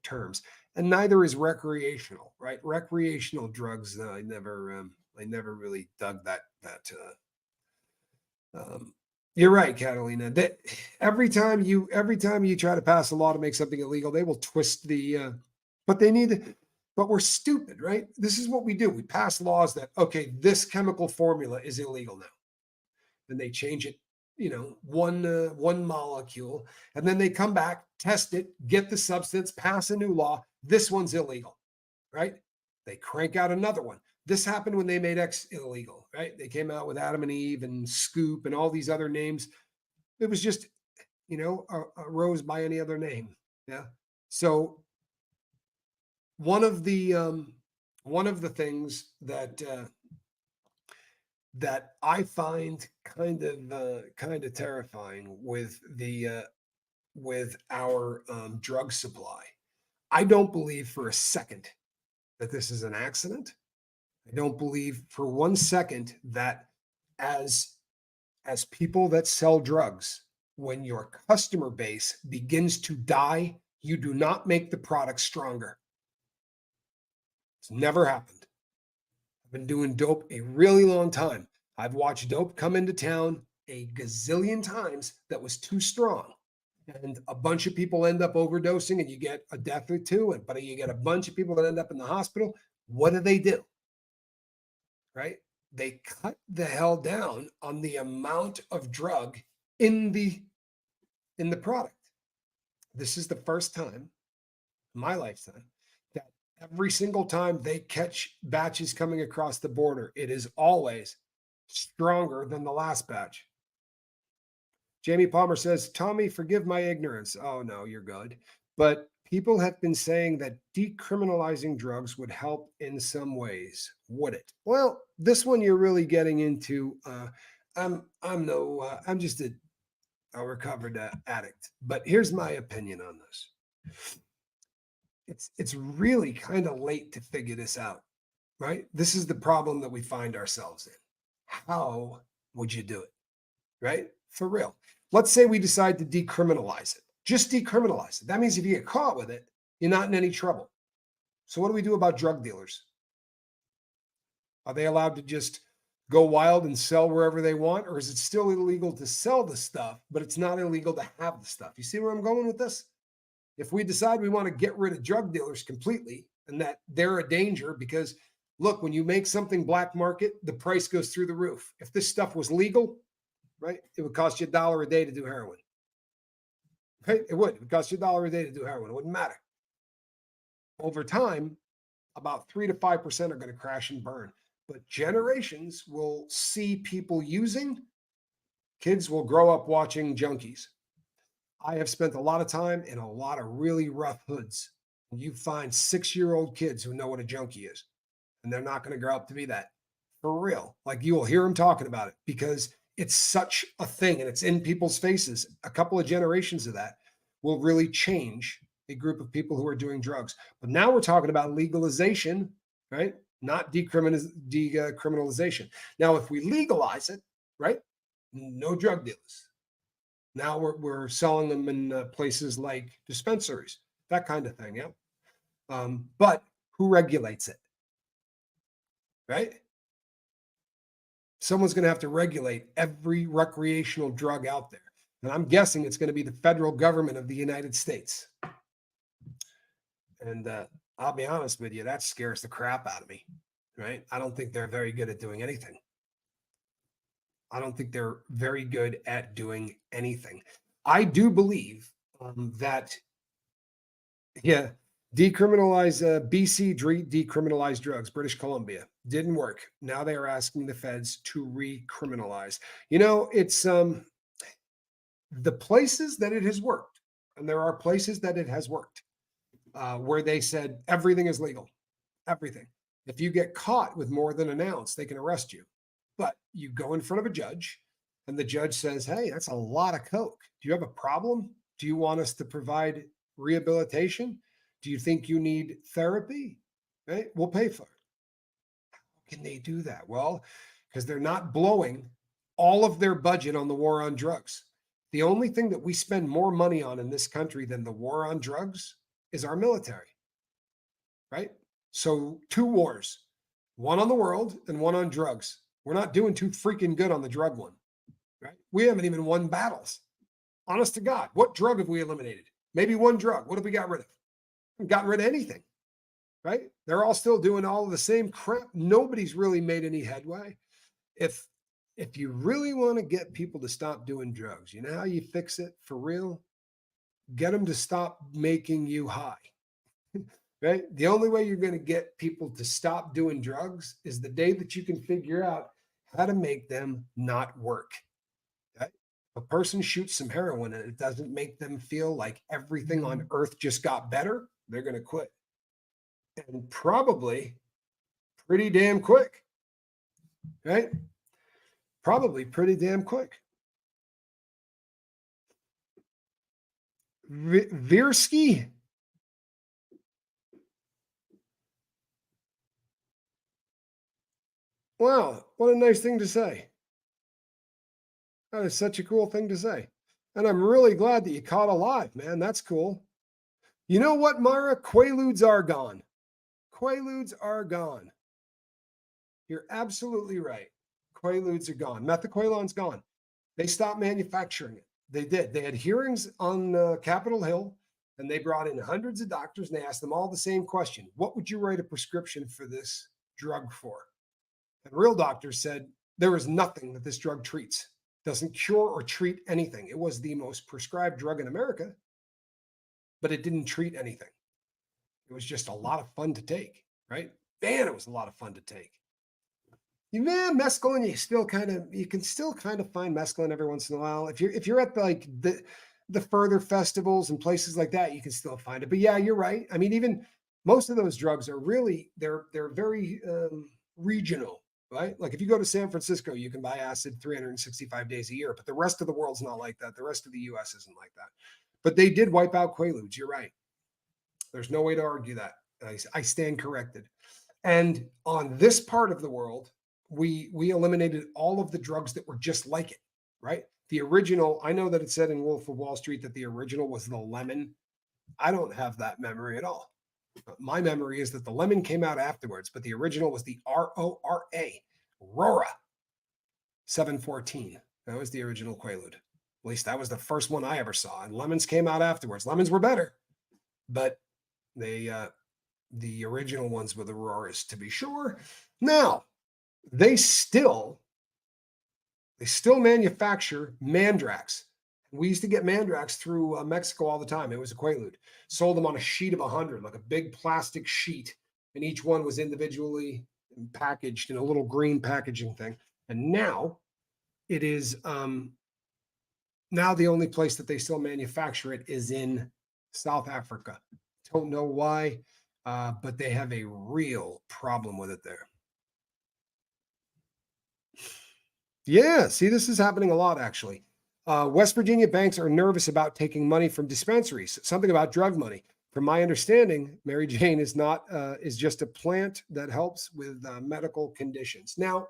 terms. And neither is recreational, right? Recreational drugs. I never really dug that. You're right, Catalina. That every time you try to pass a law to make something illegal, they will twist the. But they need. But we're stupid, right? This is what we do. We pass laws that okay, this chemical formula is illegal now. Then they change it, one molecule, and then they come back, test it, get the substance, pass a new law. This one's illegal, right? They crank out another one. This happened when they made X illegal, right? They came out with Adam and Eve and Scoop and all these other names. It was just, a rose by any other name. Yeah. So one of the things that I find kind of terrifying with our drug supply. I don't believe for a second that this is an accident. I don't believe for 1 second that as people that sell drugs, when your customer base begins to die, you do not make the product stronger. It's never happened. I've been doing dope a really long time. I've watched dope come into town a gazillion times that was too strong. And a bunch of people end up overdosing and you get a death or two, but you get a bunch of people that end up in the hospital. What do? Right? They cut the hell down on the amount of drug in the product. This is the first time in my lifetime that every single time they catch batches coming across the border, it is always stronger than the last batch. Jamie Palmer says, Tommy, forgive my ignorance. Oh, no, you're good. But people have been saying that decriminalizing drugs would help in some ways. Would it? Well, this one you're really getting into. I'm just a recovered addict. But here's my opinion on this. It's really kind of late to figure this out, right? This is the problem that we find ourselves in. How would you do it, right? For real. Let's say we decide to decriminalize it. Just decriminalize it. That means if you get caught with it, you're not in any trouble. So what do we do about drug dealers? Are they allowed to just go wild and sell wherever they want? Or is it still illegal to sell the stuff, but it's not illegal to have the stuff? You see where I'm going with this? If we decide we want to get rid of drug dealers completely and that they're a danger because, look, when you make something black market, the price goes through the roof. If this stuff was legal, right? It would cost you $1 a day to do heroin. Right? It would. It would cost you $1 a day to do heroin. It wouldn't matter. Over time, about 3 to 5% are going to crash and burn. But generations will see people using. Kids will grow up watching junkies. I have spent a lot of time in a lot of really rough hoods. You find 6-year-old kids who know what a junkie is, and they're not going to grow up to be that. For real. Like, you will hear them talking about it because it's such a thing and it's in people's faces. A couple of generations of that will really change a group of people who are doing drugs. But now we're talking about legalization, right? Not decriminalization. Now, if we legalize it, right? No drug dealers. Now we're selling them in places like dispensaries, that kind of thing. Yeah. But who regulates it? Right? Someone's going to have to regulate every recreational drug out there. And I'm guessing it's going to be the federal government of the United States. And I'll be honest with you, that scares the crap out of me. Right? I don't think they're very good at doing anything. I don't think they're very good at doing anything. I do believe that, yeah, decriminalize BC decriminalize drugs, British Columbia didn't work. Now they are asking the feds to recriminalize. You know, it's the places that it has worked, and there are places that it has worked, where they said everything is legal, everything. If you get caught with more than an ounce, they can arrest you. But you go in front of a judge, and the judge says, hey, that's a lot of coke. Do you have a problem? Do you want us to provide rehabilitation? Do you think you need therapy? Right? We'll pay for it. How can they do that? Well, because they're not blowing all of their budget on the war on drugs. The only thing that we spend more money on in this country than the war on drugs is our military. Right? So 2 wars, one on the world and one on drugs. We're not doing too freaking good on the drug one, right? We haven't even won battles. Honest to God, what drug have we eliminated? Maybe one drug. What have we got rid of? We haven't gotten rid of anything, right? They're all still doing all of the same crap. Nobody's really made any headway. If you really want to get people to stop doing drugs, you know how you fix it for real? Get them to stop making you high. Right? The only way you're going to get people to stop doing drugs is the day that you can figure out how to make them not work. Okay? If a person shoots some heroin and it doesn't make them feel like everything on earth just got better, they're going to quit. And probably pretty damn quick. Right? Probably pretty damn quick. Virsky. Wow, what a nice thing to say. That is such a cool thing to say. And I'm really glad that you caught alive, man. That's cool. You know what, Mara? Quaaludes are gone. Quaaludes are gone. You're absolutely right. Quaaludes are gone. Methaqualon's gone. They stopped manufacturing it. They did. They had hearings on Capitol Hill, and they brought in hundreds of doctors, and they asked them all the same question. What would you write a prescription for this drug for? And real doctors said there is nothing that this drug treats. Doesn't cure or treat anything. It was the most prescribed drug in America, but it didn't treat anything. It was just a lot of fun to take, right? Man, it was a lot of fun to take. Mescaline, you can still kind of find mescaline every once in a while. If you're at the further festivals and places like that, you can still find it. But yeah, you're right. I mean, even most of those drugs are really they're very regional. Right? Like if you go to San Francisco, you can buy acid 365 days a year, but the rest of the world's not like that. The rest of the US isn't like that. But they did wipe out Quaaludes. You're right. There's no way to argue that. I stand corrected. And on this part of the world, we eliminated all of the drugs that were just like it, right? The original, I know that it said in Wolf of Wall Street that the original was the lemon. I don't have that memory at all. My memory is that the lemon came out afterwards, but the original was the RORA, Rora 714. That was the original Quaalude. At least that was the first one I ever saw. And lemons came out afterwards. Lemons were better, but the original ones were the Roras, to be sure. Now, they still They still manufacture Mandrax. We used to get Mandrax through Mexico all the time. It was a Quaalude. Sold them on a sheet of 100, like a big plastic sheet, and each one was individually packaged in a little green packaging thing. And now it is now the only place that they still manufacture it is in South Africa. Don't know why, but they have a real problem with it there. Yeah, see, this is happening a lot, actually. West Virginia banks are nervous about taking money from dispensaries. Something about drug money. From my understanding, Mary Jane is not is just a plant that helps with medical conditions. Now,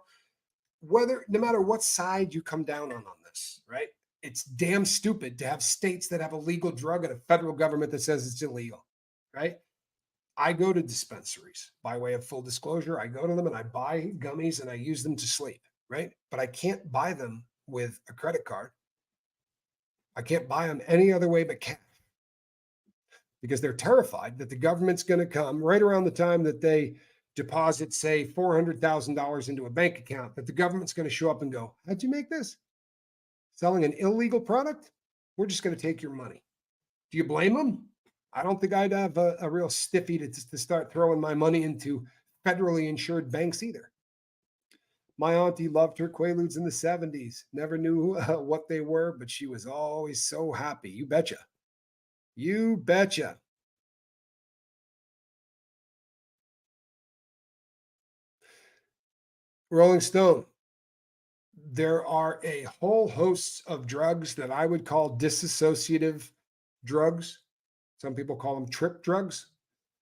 no matter what side you come down on this, right? It's damn stupid to have states that have a legal drug and a federal government that says it's illegal, right? I go to dispensaries by way of full disclosure. I go to them and I buy gummies and I use them to sleep, right? But I can't buy them with a credit card. I can't buy them any other way but cash because they're terrified that the government's going to come right around the time that they deposit, say, $400,000 into a bank account, that the government's going to show up and go, how'd you make this? Selling an illegal product? We're just going to take your money. Do you blame them? I don't think I'd have a real stiffy to start throwing my money into federally insured banks either. My auntie loved her Quaaludes in the 70s. Never knew what they were, but she was always so happy. You betcha. You betcha. Rolling Stone. There are a whole host of drugs that I would call dissociative drugs. Some people call them trip drugs.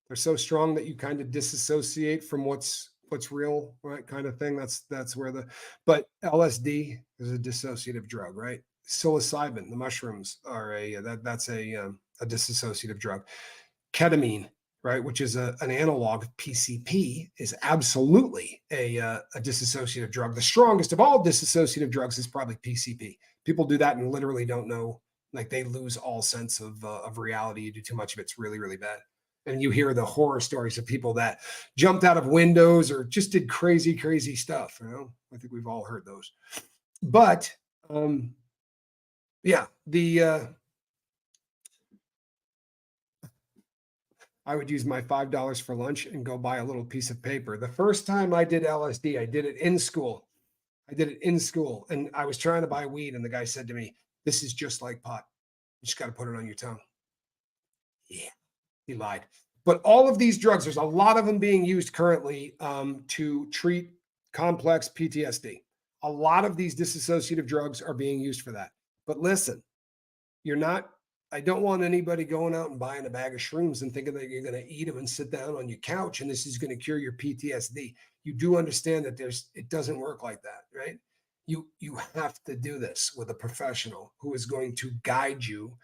They're so strong that you kind of disassociate from what's real, right? Kind of thing. That's where but LSD is a dissociative drug, right? Psilocybin, the mushrooms are that's a dissociative drug. Ketamine, right, which is an analog of PCP, is absolutely a dissociative drug. The strongest of all dissociative drugs is probably PCP. People do that and literally don't know, like they lose all sense of reality. You do too much of it, it's really, really bad. And you hear the horror stories of people that jumped out of windows or just did crazy, crazy stuff. You know, I think we've all heard those. But yeah, I would use my $5 for lunch and go buy a little piece of paper. The first time I did LSD, I did it in school. And I was trying to buy weed, and the guy said to me, "This is just like pot. You just got to put it on your tongue." Yeah, he lied. But all of these drugs, there's a lot of them being used currently to treat complex PTSD. A lot of these dissociative drugs are being used for that. But listen, I don't want anybody going out and buying a bag of shrooms and thinking that you're going to eat them and sit down on your couch and this is going to cure your PTSD. You do understand that it doesn't work like that, right? You have to do this with a professional who is going to guide you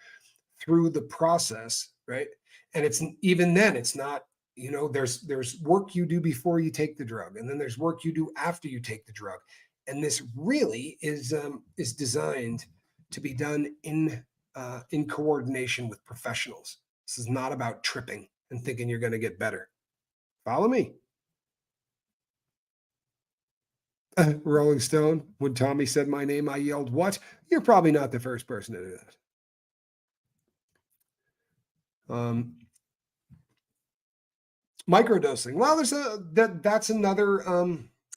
through the process, right? And it's even then, it's not, there's work you do before you take the drug, and then there's work you do after you take the drug. And this really is designed to be done in coordination with professionals. This is not about tripping and thinking you're going to get better. Follow me. Rolling Stone, when Tommy said my name, I yelled, "What?" You're probably not the first person to do that. Microdosing. Well, that's another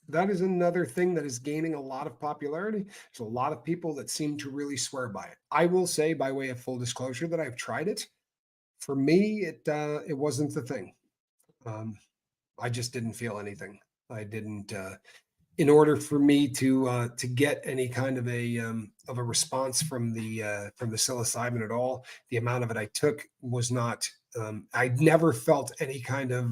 that is another thing that is gaining a lot of popularity. There's a lot of people that seem to really swear by it. I will say, by way of full disclosure, that I've tried it. For me, it wasn't the thing. I just didn't feel anything. I didn't. In order for me to get any kind of a response from the psilocybin at all, the amount of it I took was not. I never felt any kind of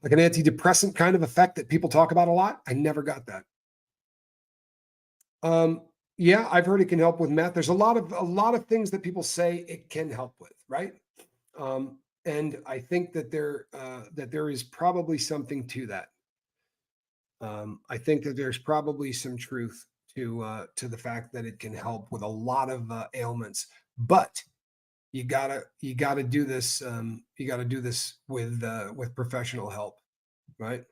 like an antidepressant kind of effect that people talk about a lot. I never got that. Yeah, I've heard it can help with meth. There's a lot of things that people say it can help with, right? And I think that there is probably something to that. I think that there's probably some truth to the fact that it can help with a lot of ailments, but you gotta do this. You gotta do this with professional help, right?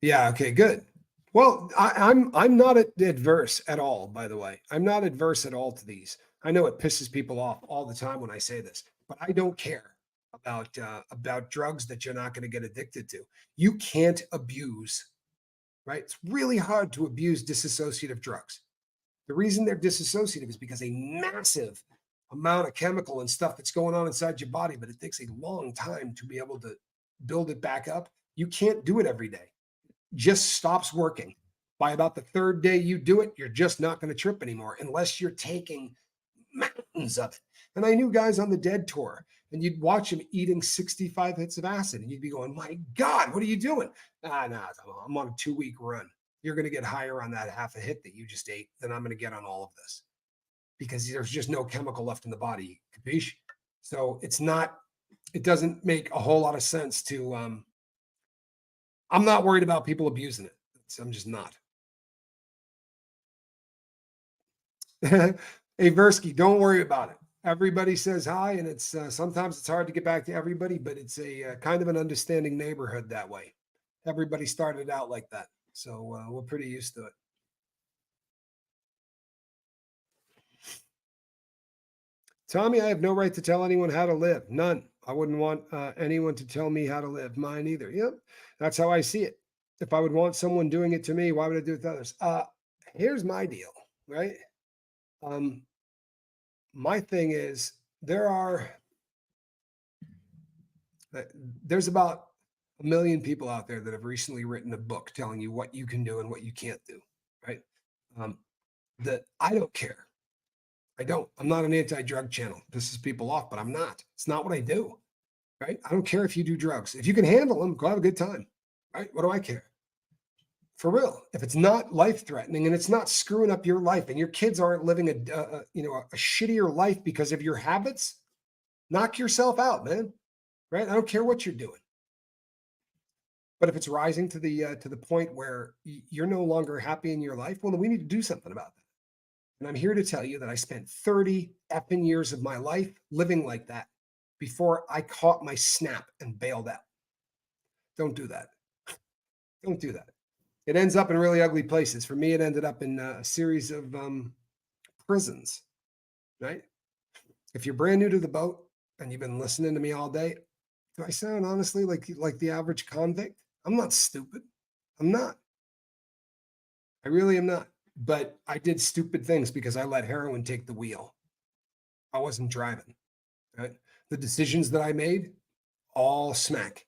Yeah. Okay. Good. Well, I'm not adverse at all. By the way, I'm not adverse at all to these. I know it pisses people off all the time when I say this, but I don't care about drugs that you're not going to get addicted to. You can't abuse, right? It's really hard to abuse dissociative drugs. The reason they're dissociative is because a massive amount of chemical and stuff that's going on inside your body, but it takes a long time to be able to build it back up. You can't do it every day. Just stops working. By about the third day you do it, you're just not going to trip anymore unless you're taking mountains of it. And I knew guys on the Dead tour, and you'd watch them eating 65 hits of acid, and you'd be going, "My God, what are you doing?" Nah, I'm on a 2-week run. You're going to get higher on that half a hit that you just ate than I'm going to get on all of this because there's just no chemical left in the body. Capiche? So it's not. It doesn't make a whole lot of sense to. I'm not worried about people abusing it. I'm just not. Hey, Versky, don't worry about it. Everybody says hi, and it's sometimes it's hard to get back to everybody, but it's a kind of an understanding neighborhood that way. Everybody started out like that, so we're pretty used to it. Tommy, I have no right to tell anyone how to live. None. I wouldn't want anyone to tell me how to live. Mine either. Yep, that's how I see it. If I would want someone doing it to me, why would I do it to others? Here's my deal, right? Um, my thing is uh, there's about 1 million people out there that have recently written a book telling you what you can do and what you can't do, right? Um, that I don't care. I don't. I'm not an anti-drug channel. Pisses people off, but I'm not. It's not what I do, right? I don't care if you do drugs. If you can handle them, go have a good time, right? What do I care? For real. If it's not life-threatening and it's not screwing up your life, and your kids aren't living a shittier life because of your habits, knock yourself out, man. Right? I don't care what you're doing. But if it's rising to the point where you're no longer happy in your life, well, then we need to do something about that. And I'm here to tell you that I spent 30 effing years of my life living like that before I caught my snap and bailed out. Don't do that. Don't do that. It ends up in really ugly places. For me, it ended up in a series of prisons, right? If you're brand new to the boat and you've been listening to me all day, do I sound honestly like the average convict? I'm not stupid. I'm not. I really am not. But I did stupid things because I let heroin take the wheel. I wasn't driving. Right? The decisions that I made, all smack.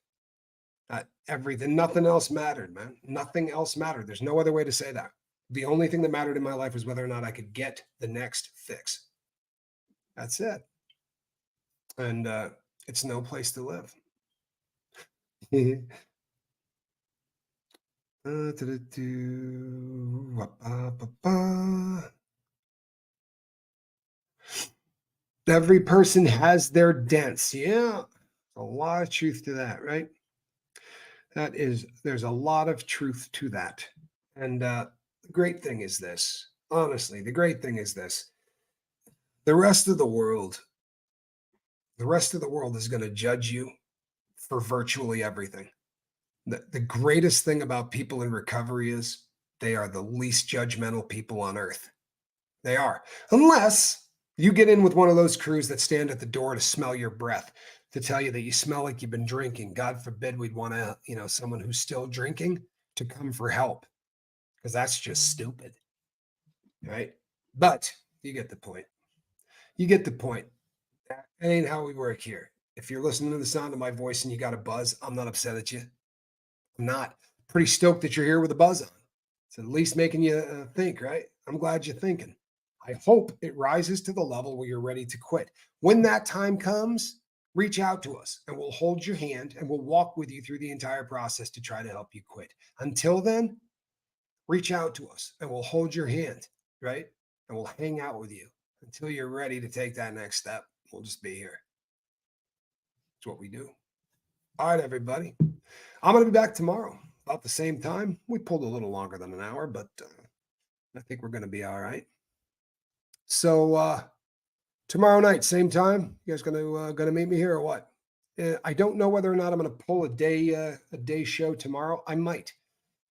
Everything, nothing else mattered, man. Nothing else mattered. There's no other way to say that. The only thing that mattered in my life was whether or not I could get the next fix. That's it. And it's no place to live. Every person has their dents. Yeah, a lot of truth to that, right? There's a lot of truth to that. And the great thing is this, honestly, the great thing is this. The rest of the world, the rest of the world is going to judge you for virtually everything. The greatest thing about people in recovery is they are the least judgmental people on earth. They are. Unless you get in with one of those crews that stand at the door to smell your breath, to tell you that you smell like you've been drinking. God forbid we'd want to, someone who's still drinking to come for help, because that's just stupid. Right? But you get the point. You get the point. That ain't how we work here. If you're listening to the sound of my voice and you got a buzz, I'm not upset at you. I'm not. Pretty stoked that you're here with a buzz on. It's at least making you think, right? I'm glad you're thinking. I hope it rises to the level where you're ready to quit. When that time comes, reach out to us and we'll hold your hand and we'll walk with you through the entire process to try to help you quit. Until then, reach out to us and we'll hold your hand, right? And we'll hang out with you until you're ready to take that next step. We'll just be here. It's what we do. All right, everybody. I'm going to be back tomorrow about the same time. We pulled a little longer than an hour, but I think we're going to be all right. So tomorrow night, same time. You guys gonna meet me here or what? I don't know whether or not I'm going to pull a day show tomorrow. I might,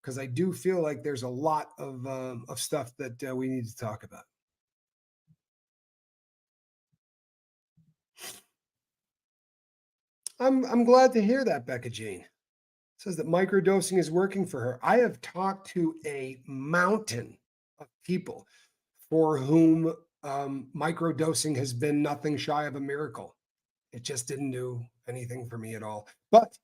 because I do feel like there's a lot of stuff that we need to talk about. I'm glad to hear that, Becca Jean. Says that microdosing is working for her. I have talked to a mountain of people for whom microdosing has been nothing shy of a miracle. It just didn't do anything for me at all. But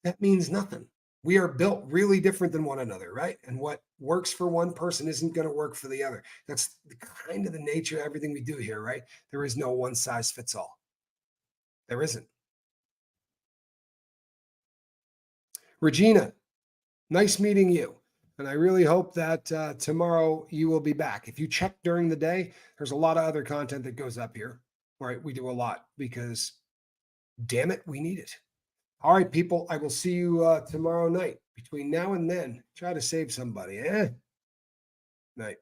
that means nothing. We are built really different than one another, right? And what works for one person isn't going to work for the other. That's kind of the nature of everything we do here, right? There is no one size fits all. There isn't. Regina, nice meeting you. And I really hope that tomorrow you will be back. If you check during the day, there's a lot of other content that goes up here, right? We do a lot because, damn it, we need it. All right, people, I will see you tomorrow night. Between now and then, try to save somebody. Night.